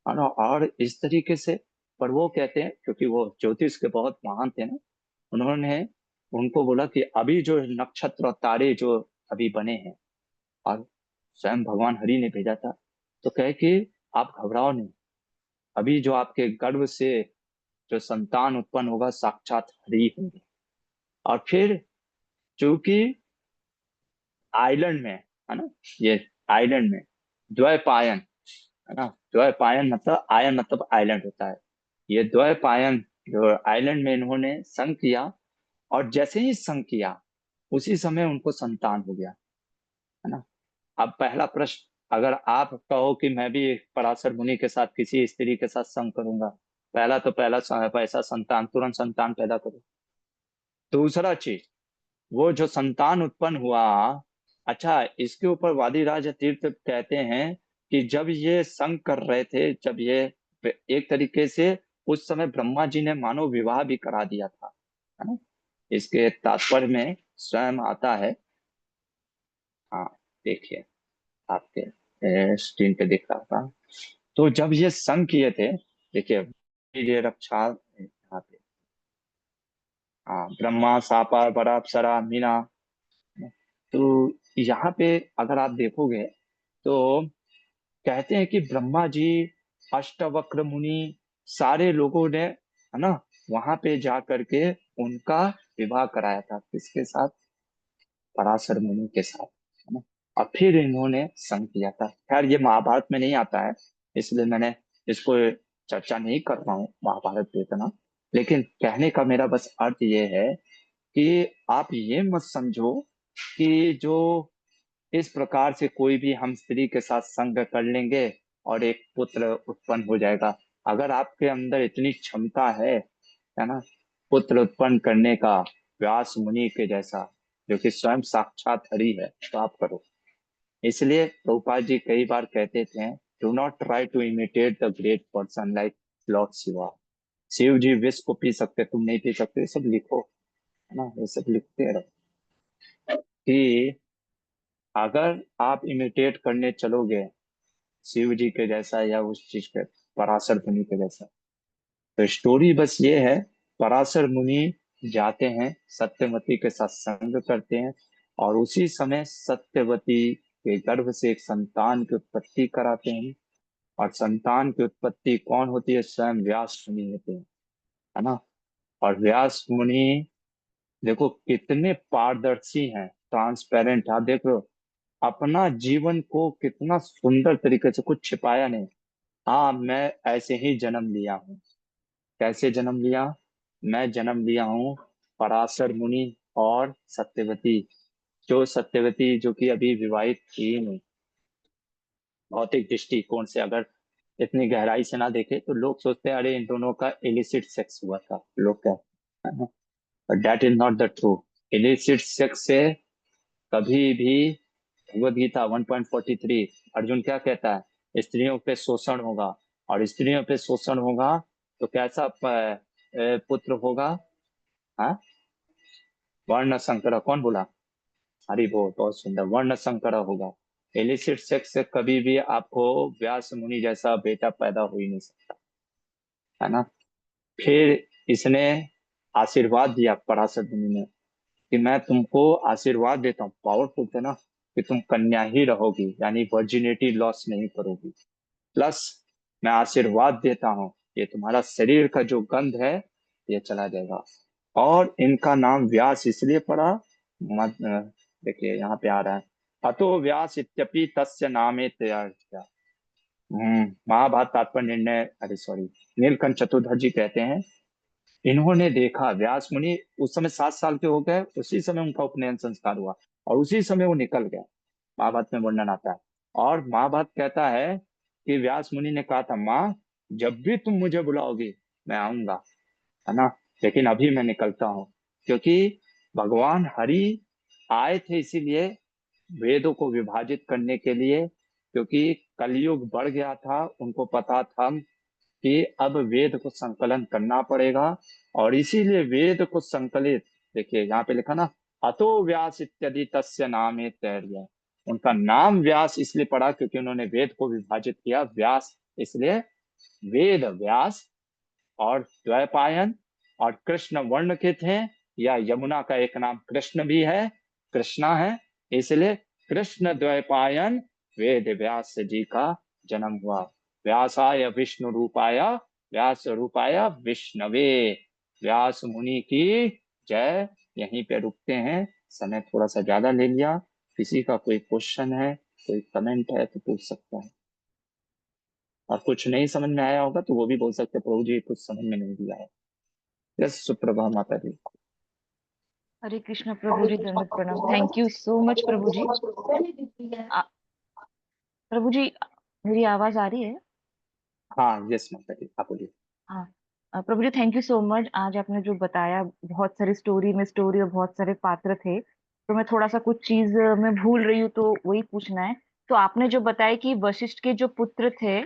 है ना। और इस तरीके से, पर वो कहते हैं, क्योंकि वो ज्योतिष के बहुत महान थे ना, उन्होंने उनको बोला कि अभी जो नक्षत्र और तारे जो अभी बने हैं, और स्वयं भगवान हरि ने भेजा था, तो कहे कि आप घबराओ नहीं, अभी जो आपके गर्भ से जो संतान उत्पन्न होगा साक्षात हरि होंगे। और फिर चूंकि आइलैंड में, है ना, ये आइलैंड में द्वैपायन, है ना। द्वैपायन मतलब आयन मतलब आइलैंड होता है। ये द्वैपायन जो आइलैंड में इन्होंने संग किया, और जैसे ही संग किया उसी समय उनको संतान हो गया, है ना। अब पहला प्रश्न, अगर आप कहो कि मैं भी पराशर मुनि के साथ किसी स्त्री के साथ संग करूंगा, पहला तो पहला पैसा संतान, तुरंत संतान पैदा करो। दूसरा चीज, वो जो संतान उत्पन्न हुआ, अच्छा, इसके ऊपर वादिराज तीर्थ कहते हैं कि जब ये संग कर रहे थे, जब ये एक तरीके से उस समय ब्रह्मा जी ने मानव विवाह भी करा दिया था, है ना। इसके तात्पर्य में स्वयं आता है। हाँ, देखिए, आपके स्क्रीन पे दिख रहा था। तो जब ये संग किए थे, देखिए, ये रक्षा यहाँ पे, हाँ, ब्रह्मा सापा बड़ा अप्सरा मीना। तो यहाँ पे अगर आप देखोगे, तो कहते हैं कि ब्रह्मा जी, अष्टवक्र मुनि, सारे लोगों ने, है ना, वहां पे जा करके उनका विवाह कराया था, किसके साथ? पराशर मुनि के साथ, है ना। और फिर इन्होंने संग किया था। खैर ये महाभारत में नहीं आता है, इसलिए मैंने इसको चर्चा नहीं कर रहा हूँ महाभारत पे इतना। लेकिन कहने का मेरा बस अर्थ ये है कि आप ये मत समझो कि जो इस प्रकार से कोई भी हम स्त्री के साथ संग कर लेंगे और एक पुत्र उत्पन्न हो जाएगा। अगर आपके अंदर इतनी क्षमता है ना, पुत्र उत्पन्न करने का, व्यास मुनि के जैसा, जो कि स्वयं साक्षात हरि है, तो आप करो। इसलिए प्रभुपाद जी कई बार कहते थे, do not try to imitate the great person like Lord Shiva. Shiv ji विष को पी सकते, तुम नहीं पी सकते, ये सब लिखो, है ना, ये सब लिखते रहो। कि अगर आप इमिटेट करने चलोगे शिव जी के जैसा, या उस चीज पे, पराशर मुनि के जैसा, तो स्टोरी बस ये है पराशर मुनि जाते हैं, सत्यवती के साथ संग करते हैं, और उसी समय सत्यवती के गर्भ से एक संतान की उत्पत्ति कराते हैं। और संतान की उत्पत्ति कौन होती है? स्वयं व्यास मुनि होते हैं, है ना। और व्यास मुनि देखो कितने पारदर्शी हैं, ट्रांसपेरेंट। आप देख लो अपना जीवन को कितना सुंदर तरीके से, कुछ छिपाया नहीं। हाँ, मैं ऐसे ही जन्म लिया हूँ। कैसे जन्म लिया? मैं जन्म लिया हूँ पराशर मुनि और सत्यवती। जो सत्यवती जो कि अभी विवाहित थी नहीं। भौतिक दृष्टिकोण से अगर इतनी गहराई से ना देखे तो लोग सोचते हैं अरे इन दोनों का इलिसिट सेक्स हुआ था, लोग कहते हैं। But that is not the true. Illicit sex से कभी भी, भगवद गीता 1.43 अर्जुन क्या कहता है? स्त्रियों पे शोषण होगा, और स्त्रियों पे शोषण होगा तो कैसा पुत्र होगा? हाँ, वर्ण संकर। कौन बोला? हरि बोल, बहुत सुंदर। वर्ण संकर होगा। इलिसिट सेक्स से कभी भी आपको व्यास मुनि जैसा बेटा पैदा हो ही नहीं सकता, है ना। फिर इसने आशीर्वाद दिया पराशर मुनि ने कि मैं तुमको आशीर्वाद देता हूँ, पावरफुल थे ना, कि तुम कन्या ही रहोगी, यानी वर्जिनिटी लॉस नहीं करोगी। प्लस मैं आशीर्वाद देता हूँ ये तुम्हारा शरीर का जो गंध है ये चला जाएगा। और इनका नाम व्यास इसलिए पड़ा, देखिए यहाँ पे आ रहा है, अतो व्यास इत्यपि तस्य नामे तैयार किया। महाभारत तात्पर्य निर्णय, अरे सॉरी, नीलकंठ चतुर्थ जी कहते हैं इन्होंने देखा व्यास मुनि उस समय 7 साल के हो गए, उसी समय उनका उपनयन संस्कार हुआ, और उसी समय वो निकल गए। महाभारत में वर्णन आता है। और महाभारत कहता है कि व्यास मुनि ने कहा था, माँ जब भी तुम मुझे बुलाओगी मैं आऊंगा, है ना। लेकिन अभी मैं निकलता हूँ, क्योंकि भगवान हरि आए थे इसीलिए वेदों को विभाजित करने के लिए, क्योंकि कलयुग बढ़ गया था। उनको पता था कि अब वेद को संकलन करना पड़ेगा, और इसीलिए वेद को संकलित, देखिए यहाँ पे लिखा ना, अतो व्यास इत्यादि तस्य नामे तैर्य। उनका नाम व्यास इसलिए पड़ा क्योंकि उन्होंने वेद को विभाजित किया। व्यास इसलिए वेद व्यास, और द्वैपायन और कृष्ण वर्ण के थे, या यमुना का एक नाम कृष्ण भी है, कृष्णा है, इसलिए कृष्ण द्वैपायन वेद व्यास जी का जन्म हुआ। व्यासाय विष्णु रूपाय व्यास रूपाय विष्णवे। व्यास मुनि की जय। यहीं पे रुकते हैं, समय थोड़ा सा ज्यादा ले लिया। किसी का कोई क्वेश्चन है, कोई कमेंट है तो पूछ सकता है, और कुछ नहीं समझ में आया होगा तो वो भी बोल सकते हैं, प्रभु जी कुछ समझ में नहीं दिया है। यस, सुप्रभा माता जी। हरे कृष्ण प्रभु जी, दंडवत प्रणाम। थैंक यू सो मच प्रभु जी। प्रभु जी, मेरी आवाज आ रही है? हाँ यस माता जी, आप बोलिए। हाँ। प्रभु जी, थैंक यू सो मच। आज आपने जो बताया, बहुत सारी स्टोरी में स्टोरी और बहुत सारे पात्र थे, तो मैं थोड़ा सा कुछ चीज मैं भूल रही हूँ, तो वही पूछना है। तो आपने जो बताया कि वशिष्ठ के जो पुत्र थे,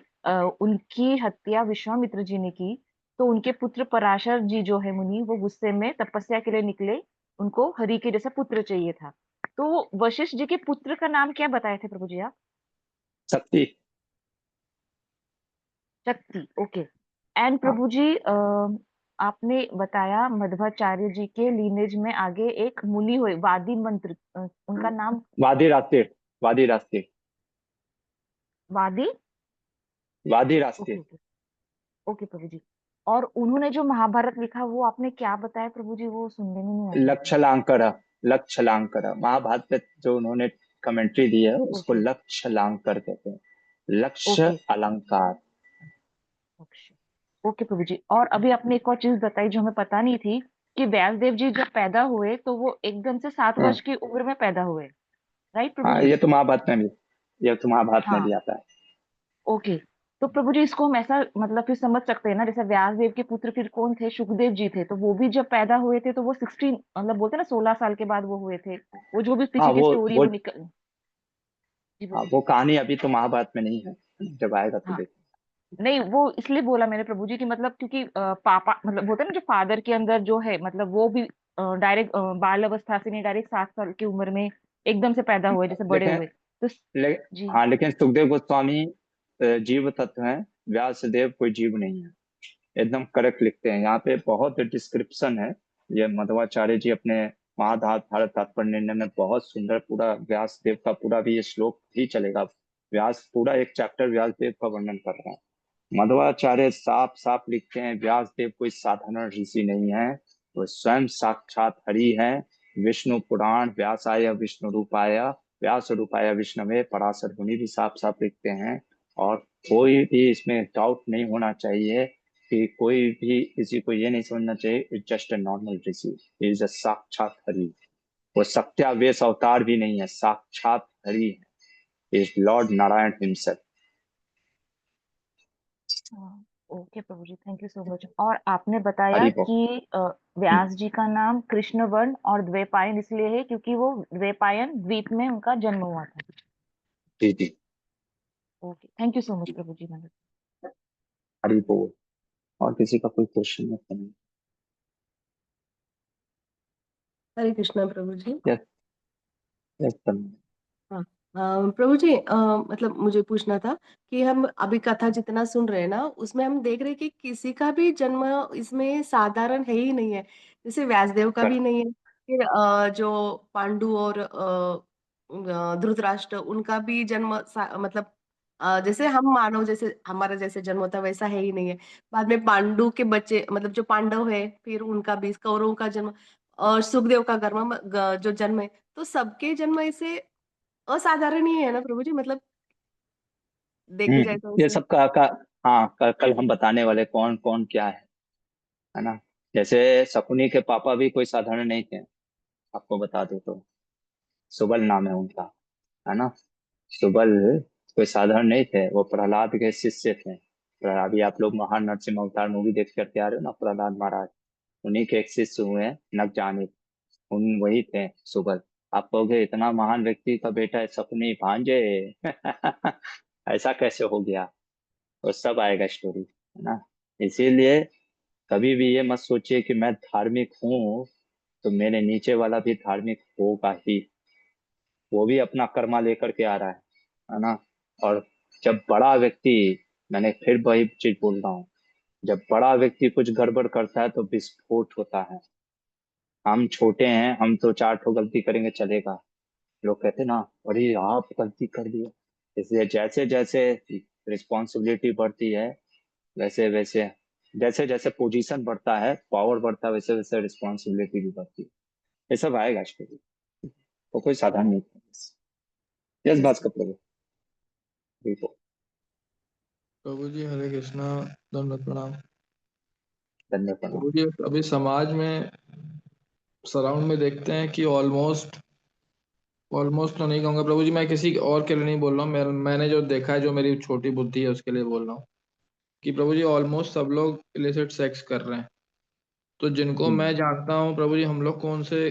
उनकी हत्या विश्वामित्र जी ने की, तो उनके पुत्र पराशर जी जो है मुनि, वो गुस्से में तपस्या के लिए निकले। उनको हरि के जैसा पुत्र चाहिए था। तो वशिष्ठ जी के पुत्र का नाम क्या बताए थे प्रभु जी आप? शक्ति। शक्ति, ओके। एंड हाँ, प्रभु जी, आपने बताया मध्वाचार्य जी के लीनेज में आगे एक मुनि हुए वादी मंत्र, उनका नाम? वादी रास्ते, वादी रास्ते, वादी। वादी रास्ते। Okay okay. ओके प्रभु जी। और उन्होंने जो महाभारत लिखा वो आपने क्या बताया प्रभु जी? वो सुनने में नहीं आया मुझे। लक्षलांकर, लक्षलांकर महाभारत पे जो उन्होंने कमेंट्री दी है उसको ओके लक्षलांकर कहते हैं। लक्ष्य ओके अलंकार। ओके। ओके प्रभु जी, और अभी आपने एक और चीज बताई जो हमें पता नहीं थी, कि व्यासदेव जी जब पैदा हुए तो वो एकदम से 7 वर्ष हाँ, की उम्र में पैदा हुए। राइट प्रभु हाँ, जी? ये तो महाभारत में भी, ये तो महाभारत में हाँ। भी आता है। ओके। तो प्रभु जी, इसको हम ऐसा मतलब फिर समझ सकते हैं ना, जैसे व्यासदेव के पुत्र फिर कौन थे? सुखदेव जी थे, तो वो भी जब पैदा हुए थे तो वो 16, मतलब बोलते हैं ना 16 साल के बाद वो हुए थे। वो जो भी हाँ पीछे की स्टोरी वो वो निकल। जी हाँ, बोलिए। वो कहानी अभी तो महाभारत में नहीं है, जब आएगा तो हाँ। देख। नहीं, वो इसलिए बोला मैंने प्रभु जी की, मतलब क्योंकि पापा मतलब बोलते हैं ना, जो फादर के अंदर जो है, मतलब वो भी डायरेक्ट बाल अवस्था से नहीं, डायरेक्ट 7 साल की उम्र में एकदम से पैदा हुए, जैसे बड़े लेकिन हुए तो। ले, जी। हाँ लेकिन सुखदेव गोस्वामी जीव तत्व हैं, व्यासदेव कोई जीव नहीं है। एकदम करेक्ट लिखते हैं। यहाँ पे बहुत डिस्क्रिप्शन है। ये मध्वाचार्य जी अपने महाभारत तात्पर्य निर्णय में बहुत सुंदर, पूरा व्यास देव का पूरा भी ये श्लोक भी चलेगा। व्यास पूरा एक चैप्टर व्यास देव का वर्णन कर रहे हैं। मध्वाचार्य साफ साफ लिखते हैं व्यास देव कोई साधारण ऋषि नहीं है, वो स्वयं साक्षात हरि है। विष्णु पुराण व्यासाय विष्णु रूपाय व्यास रूपाय विष्णवे पराशर मुनि भी साफ साफ लिखते हैं। और कोई भी इसमें डाउट नहीं होना चाहिए कि कोई भी किसी को ये नहीं समझना चाहिए it's just a normal Rishi, is a साक्षात हरि। वो सत्यावेश अवतार भी नहीं है, साक्षात हरि है, इज लॉर्ड नारायण हिमसेल्फ। हाँ, ओके प्रभु जी, थैंक यू सो मच। और आपने बताया हरि बोल। कि व्यास जी का नाम कृष्णवर्ण और द्वैपायन इसलिए है क्योंकि वो द्वैपायन द्वीप में उनका जन्म हुआ था। जी जी। Okay, thank you so much प्रभु जी। मैंने हरि बोल। और किसी का कोई क्वेश्चन है तो नहीं? हरे कृष्णा प्रभु जी। यस। यस। हाँ, प्रभु जी, मतलब मुझे पूछना था कि हम अभी कथा जितना सुन रहे हैं ना, उसमें हम देख रहे हैं कि किसी का भी जन्म इसमें साधारण है ही नहीं है। जैसे व्यासदेव का भी करेक्ट। नहीं है, फिर जो पांडु और धृतराष्ट्र, उनका भी जन्म मतलब जैसे हम मानव जैसे हमारा जैसे जन्म होता है वैसा है ही नहीं है। बाद में पांडु के बच्चे मतलब जो पांडव है, फिर उनका भी कौरवों का जन्म और सुखदेव का जो जन्म है, तो सबके जन्म ऐसे असाधारण ही है ना प्रभु जी, मतलब देखे जाए तो ये ऐसे। सब हाँ, कल हम बताने वाले कौन कौन क्या है ना। जैसे शकुनी के पापा भी कोई साधारण नहीं थे, आपको बता दो तो। सुबल नाम है उनका, है ना। सुबल कोई साधारण नहीं थे, वो प्रहलाद के शिष्य थे। अभी आप लोग महान नरसिम्हा अवतार मूवी देख करके आ रहे हो ना, प्रहलाद महाराज उन्हीं के एक शिष्य हुए हैं, नक जाने उन वही थे सुबल। आप कहोगे इतना महान व्यक्ति का बेटा है शकुनी भांजे ऐसा कैसे हो गया? वो सब आएगा स्टोरी, है ना। इसीलिए कभी भी ये मत सोचिए कि मैं धार्मिक हूँ तो मेरे नीचे वाला भी धार्मिक होगा ही। वो भी अपना कर्मा लेकर के आ रहा है ना। और जब बड़ा व्यक्ति, मैंने फिर वही चीज बोल रहा हूँ, जब बड़ा व्यक्ति कुछ गड़बड़ करता है तो विस्फोट होता है। हम छोटे हैं, हम तो चार ठो गलती करेंगे चलेगा, लोग कहते ना अरे आप गलती कर दिए। इसलिए जैसे जैसे रिस्पॉन्सिबिलिटी बढ़ती है, वैसे वैसे जैसे जैसे पोजीशन बढ़ता है, पावर बढ़ता है, वैसे वैसे रिस्पॉन्सिबिलिटी भी बढ़ती है। ये सब आएगा स्टोरी, तो कोई साधारण नहीं है। Yes yes. बात का प्रभु। बिल्कुल। प्रभु जी हरे कृष्णा, दंडवत प्रणाम। धन्यवाद। प्रभु जी अभी समाज में सराउंड में देखते हैं कि ऑलमोस्ट ऑलमोस्ट तो नहीं कहूंगा प्रभु जी, मैं किसी और के लिए नहीं बोल रहा हूँ, मैंने जो देखा है, जो मेरी छोटी बुद्धि है उसके लिए बोल रहा हूँ कि प्रभु जी ऑलमोस्ट सब लोग इलिसिट सेक्स कर रहे हैं। तो जिनको मैं जानता हूँ प्रभु जी, हम लोग को उनसे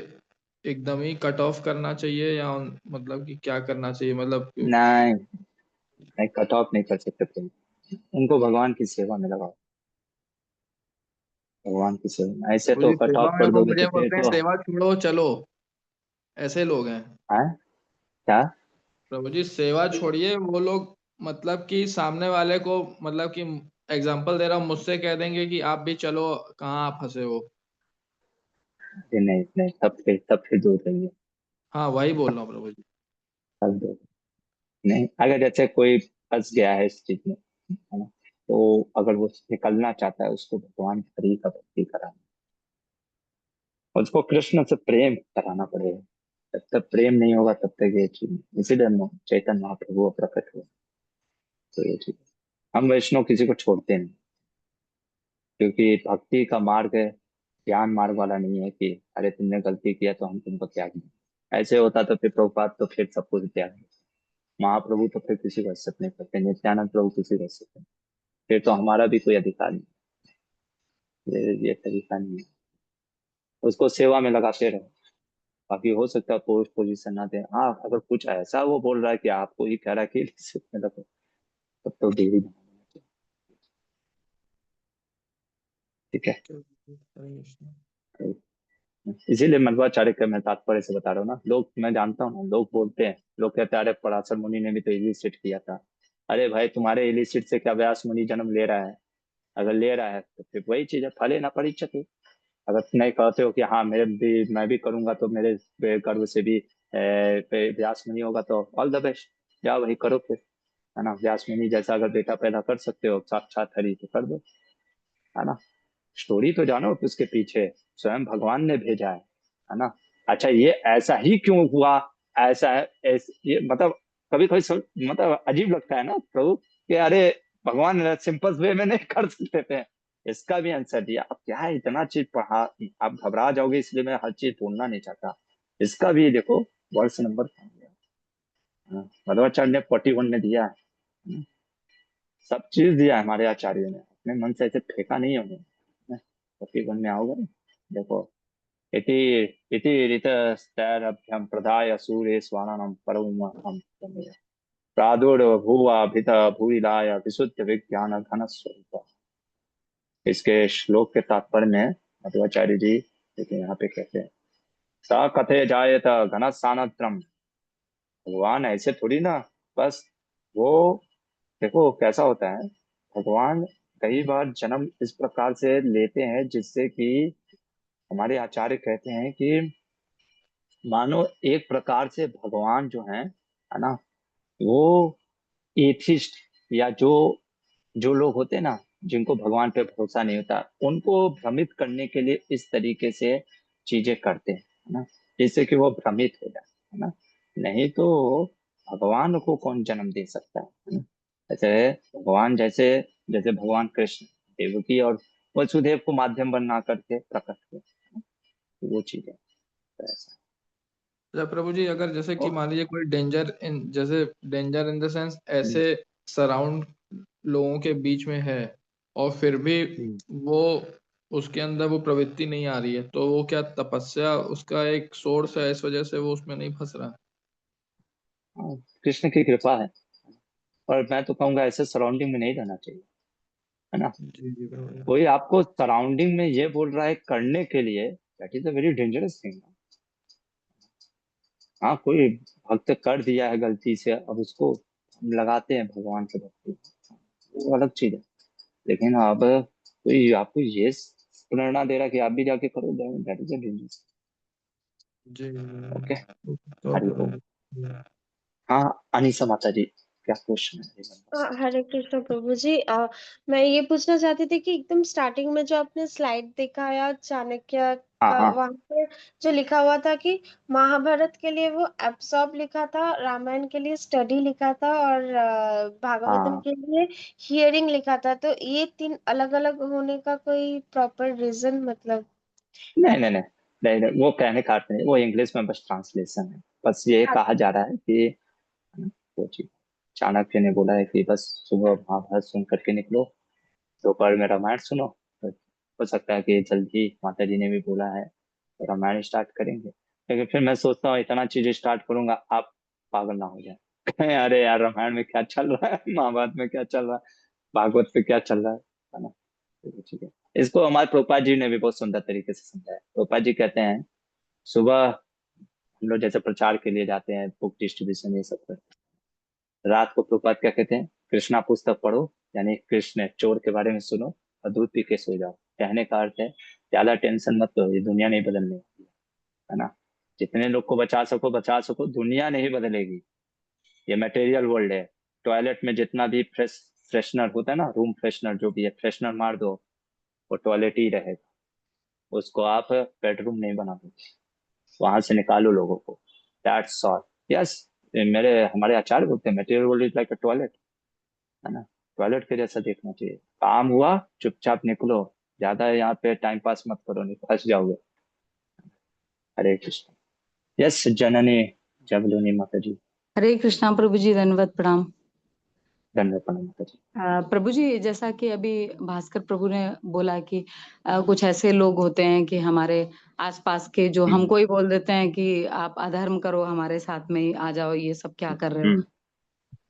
एकदम ही कट ऑफ करना चाहिए या मतलब कि क्या करना चाहिए, मतलब नहीं, नहीं कट ऑफ नहीं कर सकते प्रभु। उनको भगवान की सेवा में लगाओ, भगवान की सेवा में। ऐसे प्रभु तो जी कट सेवा ऑफ में कर वो दोगे मुझे तो फिर बोलते हैं तो। सेवा छोड़ो चलो, ऐसे लोग हैं। है क्या? प्रभु जी सेवा छोड़िए, वो लोग मतलब कि सामने वाले को, मतलब कि एग्जाम्पल दे रहा हूँ, मुझसे कह देंगे कि आप भी चलो, कहाँ आप फंसे हो। नहीं नहीं नहीं, तब फिर दूर रहिए। हाँ वही बोल रहा हूँ प्रभु जी। तब दूर। नहीं, अगर जैसे कोई फंस गया है इस चीज में, है ना, तो अगर वो निकलना चाहता है उसको भगवान हरि का भक्ति कराना, उसको कृष्ण से प्रेम कराना पड़ेगा। जब तक प्रेम नहीं होगा तब तक ये चीज नहीं। इसीलिए चैतन्य महाप्रभु प्रकट हुआ। तो ये चीज हम वैष्णव किसी को छोड़ते नहीं, क्योंकि भक्ति का मार्ग ज्ञान मार्ग वाला नहीं है कि अरे तुमने गलती किया तो हम तुमको त्याग दें। ऐसे होता तो फिर प्रभुपाद तो फिर सब कुछ त्याग दें। महाप्रभु तो फिर किसी को एक्सेप्ट नहीं करते, नित्यानंद प्रभु किसी को एक्सेप्ट नहीं। फिर तो हमारा भी कोई अधिकार नहीं। ये तरीका नहीं है। उसको सेवा में लगाते रहो। बाकी हो सकता है पोस्ट पोजीशन ना दे, हाँ अगर कुछ ऐसा वो बोल रहा है कि आपको ही कह रहा है कि इसमें लगो, तब तो देरी नहीं होना चाहिए। ठीक है। हरे कृष्णा। इसीलिए मध्वाचार्य का मैं तात्पर्य से बता रहा हूँ ना। लोग, मैं जानता हूँ ना, लोग बोलते हैं, लोग कहते हैं अरे पराशर मुनि ने भी तो इलिसिट किया था। अरे भाई तुम्हारे इलिसिट से क्या व्यास मुनि जन्म ले रहा है? अगर ले रहा है तो फिर वही चीज है, फलेन परीक्षते। अगर नहीं कहते हो कि हाँ मैं भी करूंगा तो मेरे गर्भ से भी व्यास मुनि होगा, तो ऑल द बेस्ट, जाओ वही करो फिर, है ना। व्यास मुनि जैसा अगर बेटा पैदा कर सकते हो साक्षात हरि, तो कर दो, है ना। स्टोरी तो जानो कि उसके पीछे स्वयं भगवान ने भेजा है ना। अच्छा ये ऐसा ही क्यों हुआ, ऐसा है ये मतलब कभी कभी मतलब अजीब लगता है ना प्रभु, कि अरे भगवान सिंपल वे में नहीं कर सकते थे। इसका भी आंसर दिया। अब क्या है, इतना चीज पढ़ा, आप घबरा जाओगे, इसलिए मैं हर चीज बोलना नहीं चाहता। इसका भी देखो वर्ष नंबर मध्वाचार्य ने 41 में दिया है। सब चीज दिया है हमारे आचार्यों ने, अपने मन से ऐसे फेंका नहीं है उन्होंने। 41 में आओगे ना, देखो, इति इति ऋतस्तैरभ्यं प्रदाय सूर्ये स्वाननं परमं तमेव प्रादुर्भुवभित भूरिलाय विशुद्ध विज्ञान घन स्वरूप। इसके श्लोक के तात्पर्य में मध्वाचार्य जी लेकिन यहाँ पे कहते हैं, स कथे जायत घन सानत्रम। भगवान ऐसे थोड़ी ना, बस वो, देखो कैसा होता है, भगवान कई बार जन्म इस प्रकार से लेते हैं जिससे कि हमारे आचार्य कहते हैं कि मानो एक प्रकार से भगवान जो है ना, वो एथिस्ट, या जो जो लोग होते हैं ना, जिनको भगवान पे भरोसा नहीं होता, उनको भ्रमित करने के लिए इस तरीके से चीजें करते हैं, है ना, जिससे कि वो भ्रमित हो जाए, है ना। नहीं तो भगवान को कौन जन्म दे सकता है ना? ऐसे भगवान जैसे, जैसे भगवान कृष्ण देवकी और वसुदेव को माध्यम बना करके प्रकट हुए, है ना? तो वो चीजें तो ऐसा। अच्छा प्रभु जी, अगर जैसे कि ओ, मान लीजिए कोई डेंजर इन द सेंस हम्म, ऐसे सराउंड लोगों के बीच में है, और फिर भी हम्म। वो उसके अंदर वो प्रवृत्ति नहीं आ रही है, तो वो क्या तपस्या उसका एक सोर्स है, इस वजह से वो उसमें नहीं फंस रहा? हाँ, कृष्ण की कृपा है। और मैं तो कहूंगा ऐसे सराउंडिंग में नहीं रहना चाहिए, है ना। जी जी प्रभु जी। कोई आपको सराउंडिंग में ये बोल रहा है करने के लिए, that is a very dangerous thing. हाँ, कोई भक्त कर दिया है गलती से, अब उसको हम लगाते हैं भगवान के भक्ति, वो अलग चीज है। लेकिन अब कोई आपको ये प्रेरणा दे रहा है कि आप भी जाके करो, दैट इज अ डेंजरस। जी ओके, तो हरि प्रभु ओम। जी। हाँ, अनीसा माता जी, क्या क्वेश्चन है हरि ओम। हरे कृष्ण प्रभु जी। मैं ये पूछना चाहती थी कि एकदम स्टार्टिंग में जो आपने स्लाइड दिखाया चाणक्य हाँ का, हाँ वहां पर जो लिखा हुआ था कि महाभारत के लिए वो एब्सॉर्ब लिखा था, रामायण के लिए स्टडी लिखा था, और भागवतम हाँ। के लिए हियरिंग लिखा था, तो ये तीन अलग अलग होने का कोई प्रॉपर रीजन मतलब? नहीं नहीं नहीं नहीं नहीं, वो कहने का अर्थ नहीं, वो इंग्लिश में बस ट्रांसलेशन है। बस ये कहा जा रहा है कि, है ना, वो चीज चाणक्य ने बोला है कि बस सुबह महाभारत सुन करके निकलो, दोपहर में रामायण सुनो। तो हो सकता है कि जल्दी माता जी ने भी बोला है तो रामायण स्टार्ट करेंगे। लेकिन फिर मैं सोचता हूँ इतना चीज स्टार्ट करूंगा, आप पागल ना हो जाए, कहें अरे यार रामायण में क्या चल रहा है, महाभारत में क्या चल रहा है, भागवत में क्या चल रहा है ना। तो ठीक है, इसको हमारे प्रोपा जी ने भी बहुत सुंदर तरीके से समझाया। प्रोपा जी कहते हैं, सुबह हम लोग जैसे प्रचार के लिए जाते हैं, बुक डिस्ट्रीब्यूशन ये सब करते हैं, रात को प्रोपात क्या कहते हैं, कृष्णा पुस्तक पढ़ो, यानी कृष्ण चोर के बारे में सुनो और दूध पी के सो जाओ। कहने का अर्थ है ज्यादा टेंशन मत लो, ये दुनिया नहीं बदलने वाली है ना। जितने लोग को बचा सको, दुनिया नहीं बदलेगी, ये मटेरियल वर्ल्ड है। टॉयलेट में जितना भी फ्रेशनर होता है ना, रूम फ्रेशनर जो भी है, फ्रेशनर मार दो, वो टॉयलेट ही रहेगा, उसको आप बेडरूम नहीं बना दो, वहां से निकालो लोगों को। That's all. यस, मेरे हमारे आचार्य बोलते हैं material world is like a toilet, है ना। टॉयलेट के जैसा देखना चाहिए, काम हुआ चुपचाप निकलो, ज्यादा यहाँ पे टाइम पास मत करो, नहीं फंस जाओगे। हरे कृष्ण। यस जननी जगलुनी माता जी। हरे कृष्णा प्रभु जी, दंडवत प्रणाम। धन्यवाद प्रणाम माता जी। प्रभु जी, जैसा कि अभी भास्कर प्रभु ने बोला कि कुछ ऐसे लोग होते हैं कि हमारे आसपास के जो हम्म, हमको ही बोल देते हैं कि आप अधर्म करो, हमारे साथ में ही आ जाओ, ये सब क्या कर रहे हो। हम्म,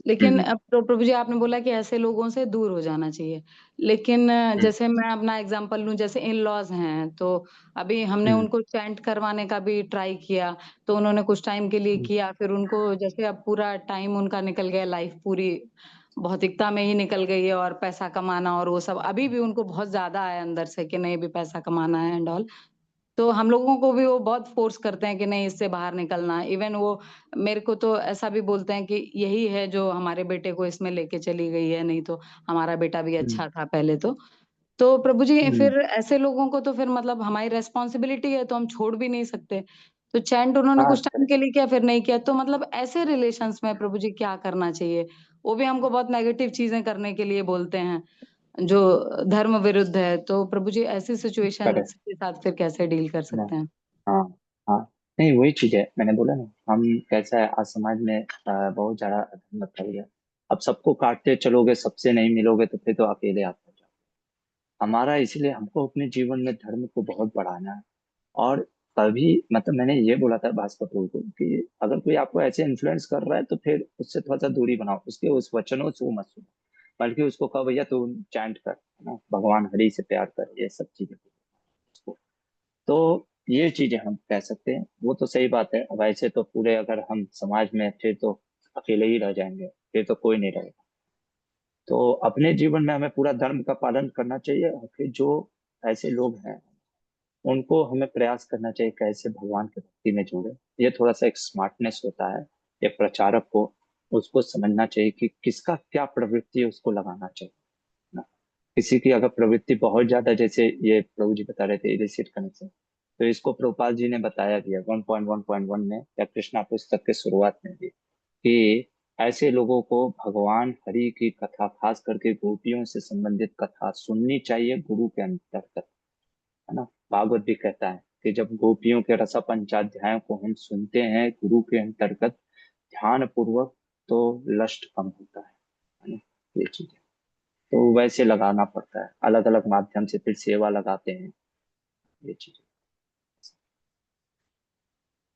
लेकिन हम्म, अब तो प्रभु जी आपने बोला कि ऐसे लोगों से दूर हो जाना चाहिए। लेकिन हम्म, जैसे मैं अपना एग्जांपल लूं, जैसे इन लॉज हैं, तो अभी हमने हम्म, उनको चैंट करवाने का भी ट्राई किया, तो उन्होंने कुछ टाइम के लिए किया, फिर उनको जैसे अब पूरा टाइम उनका निकल गया, लाइफ पूरी भौतिकता में ही निकल गई है और पैसा कमाना और वो सब अभी भी उनको बहुत ज्यादा है अंदर से कि नहीं भी पैसा कमाना है एंड ऑल। तो हम लोगों को भी वो बहुत फोर्स करते हैं कि नहीं इससे बाहर निकलना। इवन वो मेरे को तो ऐसा भी बोलते हैं कि यही है जो हमारे बेटे को इसमें लेके चली गई है, नहीं तो हमारा बेटा भी हम्म, अच्छा था पहले तो। तो प्रभु जी हम्म, फिर ऐसे लोगों को तो फिर मतलब हमारी रेस्पॉन्सिबिलिटी है तो हम छोड़ भी नहीं सकते। तो चैंट उन्होंने हाँ कुछ टाइम के लिए किया फिर नहीं किया, तो मतलब ऐसे रिलेशंस में प्रभु जी क्या करना चाहिए? वो भी हमको बहुत नेगेटिव चीजें करने के लिए बोलते हैं, जो धर्म विरुद्ध है। तो प्रभु जी ऐसी सिचुएशंस करेक्ट। के साथ फिर कैसे डील कर सकते हैं? हाँ हाँ, नहीं वही चीज है, मैंने बोला ना, हम कैसा है आज समाज में बहुत ज्यादा अधर्म फैल गया। अब सबको काटते चलोगे, सबसे नहीं मिलोगे तो फिर तो अकेले आप हो जाओगे। हमारा इसलिए हमको अपने जीवन में धर्म को बहुत बढ़ाना है। और तभी मतलब मैंने ये बोला था भास्कर प्रभु को कि अगर कोई आपको ऐसे इन्फ्लुएंस कर रहा है तो फिर उससे थोड़ा सा दूरी बनाओ, उसके उस वचनों से वो मत सुनो, बल्कि उसको कहो भैया तू चैंट कर, है ना, भगवान हरि से प्यार कर, ये सब चीजें उसको। तो ये चीजें हम कह सकते हैं, वो तो सही बात है। अब ऐसे तो पूरे अगर हम समाज में फिर तो अकेले ही रह जाएंगे, फिर तो कोई नहीं रहेगा। तो अपने जीवन में हमें पूरा धर्म का पालन करना चाहिए, और फिर जो ऐसे लोग हैं उनको हमें प्रयास करना चाहिए कैसे भगवान की भक्ति में जोड़े। ये थोड़ा सा एक स्मार्टनेस होता है एक प्रचारक को, उसको समझना चाहिए कि किसका क्या प्रवृत्ति है, उसको लगाना चाहिए ना। किसी की अगर प्रवृत्ति बहुत ज्यादा, जैसे ये प्रभु जी बता रहे थे इलिसिट कनेक्शन, तो इसको प्रभुपाद जी ने बताया भी है 1.1.1 में या कृष्णा पुस्तक के शुरुआत में भी, कि ऐसे लोगों को भगवान हरि की कथा, खास करके गोपियों से संबंधित कथा सुननी चाहिए गुरु के अंतर्गत, है ना। भागवत भी कहता है कि जब गोपियों के रसा पंचाध्यायों को हम सुनते हैं गुरु के अंतर्गत ध्यान पूर्वक, तो लस्ट कम होता है ना। ये चीज है, तो वैसे लगाना पड़ता है, अलग अलग माध्यम से फिर सेवा लगाते हैं, ये चीज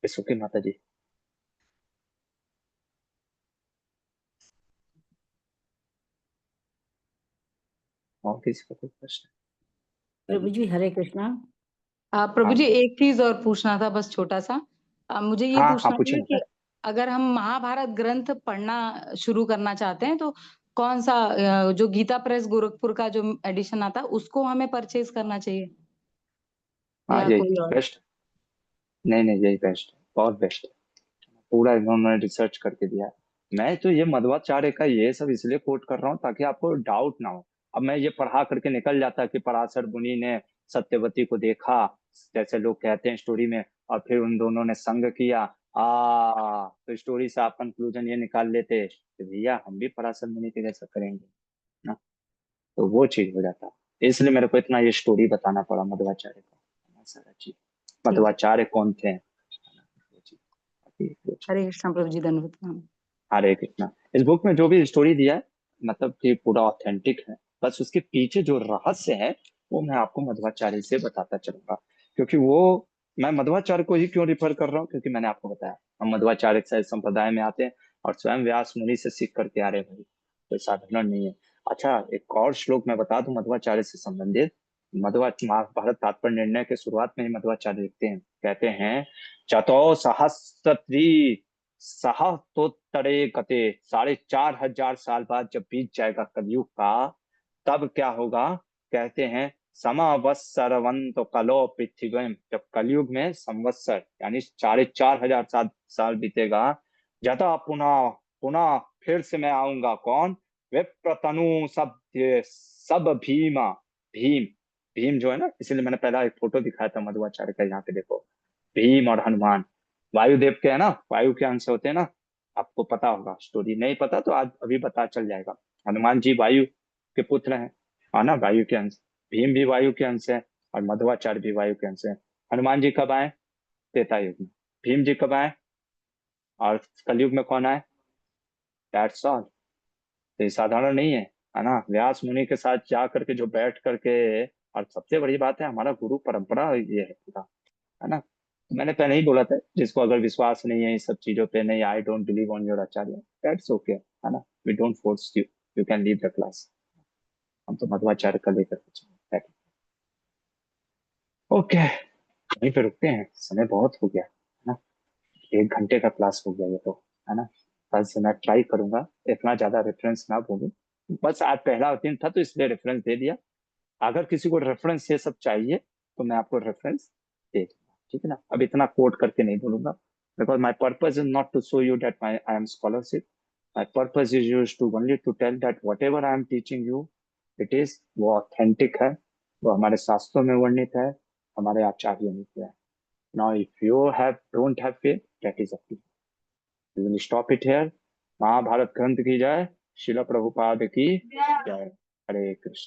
है। सुखी माता जी। और किसी का कोई प्रश्न? प्रभु जी हरे कृष्णा। प्रभु जी हाँ एक चीज और पूछना था बस छोटा सा। मुझे ये हाँ हाँ, पूछना पूछिए था ना। कि अगर हम महाभारत ग्रंथ पढ़ना शुरू करना चाहते हैं तो कौन सा जो गीता प्रेस गोरखपुर का जो एडिशन आता है उसको हमें परचेज करना चाहिए हाँ या यही कोई और? बेस्ट। नहीं नहीं, यही बेस्ट है, बहुत बेस्ट है। पूरा इन्होंने रिसर्च करके दिया है। मैं तो ये मध्वाचार्य का ये सब इसलिए कोट कर रहा हूँ ताकि आपको डाउट ना हो। अब मैं ये पढ़ा करके निकल जाता कि पराशर मुनि ने सत्यवती को देखा, जैसे लोग कहते हैं स्टोरी में, और फिर उन दोनों ने संग किया, तो स्टोरी से आप कंक्लूजन ये निकाल लेते कि भैया हम भी पराशर मुनि के जैसा करेंगे ना। तो वो चीज हो जाता, इसलिए मेरे को इतना ये स्टोरी बताना पड़ा मध्वाचार्य का, सारा चीज ठीक है। मध्वाचार्य कौन थे, वो चीज, वो चीज। हरे कृष्णा प्रभु जी, धन्यवाद प्रणाम। हरे कृष्णा। इस बुक में जो भी स्टोरी दिया है मतलब कि पूरा ऑथेंटिक है, बस उसके पीछे जो रहस्य है वो मैं आपको मध्वाचार्य से बताता चलूंगा। क्योंकि वो, मैं मध्वाचार्य को ही क्यों रिफर कर रहा हूँ, क्योंकि मैंने आपको बताया हम मध्वाचार्य से संप्रदाय में आते हैं और स्वयं व्यास मुनि से सीख करके आ रहे हैं भाई, कोई साधारण नहीं है। अच्छा, एक और श्लोक मैं बता दूं मध्वाचार्य से संबंधित। महाभारत तात्पर्य निर्णय के शुरुआत में ही मध्वाचार्य लिखते हैं, कहते हैं चतो सहस्त्री सहस्त्रोत्तरे गते, 4,500 साल बाद जब बीत जाएगा कलयुग का, तब क्या होगा, कहते हैं समवत्सरवंत कलो पृथ्वी, जब कलयुग में संवत्सर यानी 4,500 साल बीतेगा, जता पुनः पुनः फिर से मैं आऊंगा, कौन, विप्रतनु सब सब भीमा, भीम, भीम जो है ना, इसलिए मैंने पहला एक फोटो दिखाया था मध्वाचार्य का, यहाँ पे देखो भीम और हनुमान वायुदेव के है ना, वायु के अंश होते हैं ना। आपको पता होगा, स्टोरी नहीं पता तो आज अभी पता चल जाएगा। हनुमान जी वायु के पुत्र हैं, है ना, वायु के अंश। भीम भी वायु के अंश है और मध्वाचार्य भी वायु के अंश है। हनुमान जी कब आए, त्रेता युग में। भीम जी कब आए और कलयुग में कौन आए, 800। तो ये साधारण नहीं है ना। व्यास मुनि के साथ जा करके जो बैठ करके, और सबसे बड़ी बात है हमारा गुरु परंपरा ये है पूरा, है ना। मैंने पहले ही बोला था, जिसको अगर विश्वास नहीं है इस सब चीजों पे, नहीं I don't believe on your acharya, that's okay, है ना, we don't force you, you can leave the class. हम तो मध्वाचार्य का लेकर के चले। ओके, वहीं पे रुकते हैं, समय बहुत हो गया है ना, 1 घंटे का क्लास हो गया ये तो, है ना। बस मैं ट्राई करूंगा इतना ज्यादा रेफरेंस ना बोलूं, बस आज पहला दिन था तो इसलिए रेफरेंस दे दिया। अगर किसी को रेफरेंस ये सब चाहिए तो मैं आपको रेफरेंस दे दूंगा, ठीक है ना। अब इतना कोट करके नहीं बोलूंगा, because my purpose is not to show you that I am scholarship. My purpose is use to only to tell that whatever I am teaching you it is, वो ऑथेंटिक है, वो हमारे शास्त्रों में वर्णित है, हमारे आचार्यों ने किया है। Now if you have don't have faith, that is up to you. Will stop it here. Mahabharata ग्रंथ की जय, शिला प्रभुपाद की जय। हरे कृष्ण।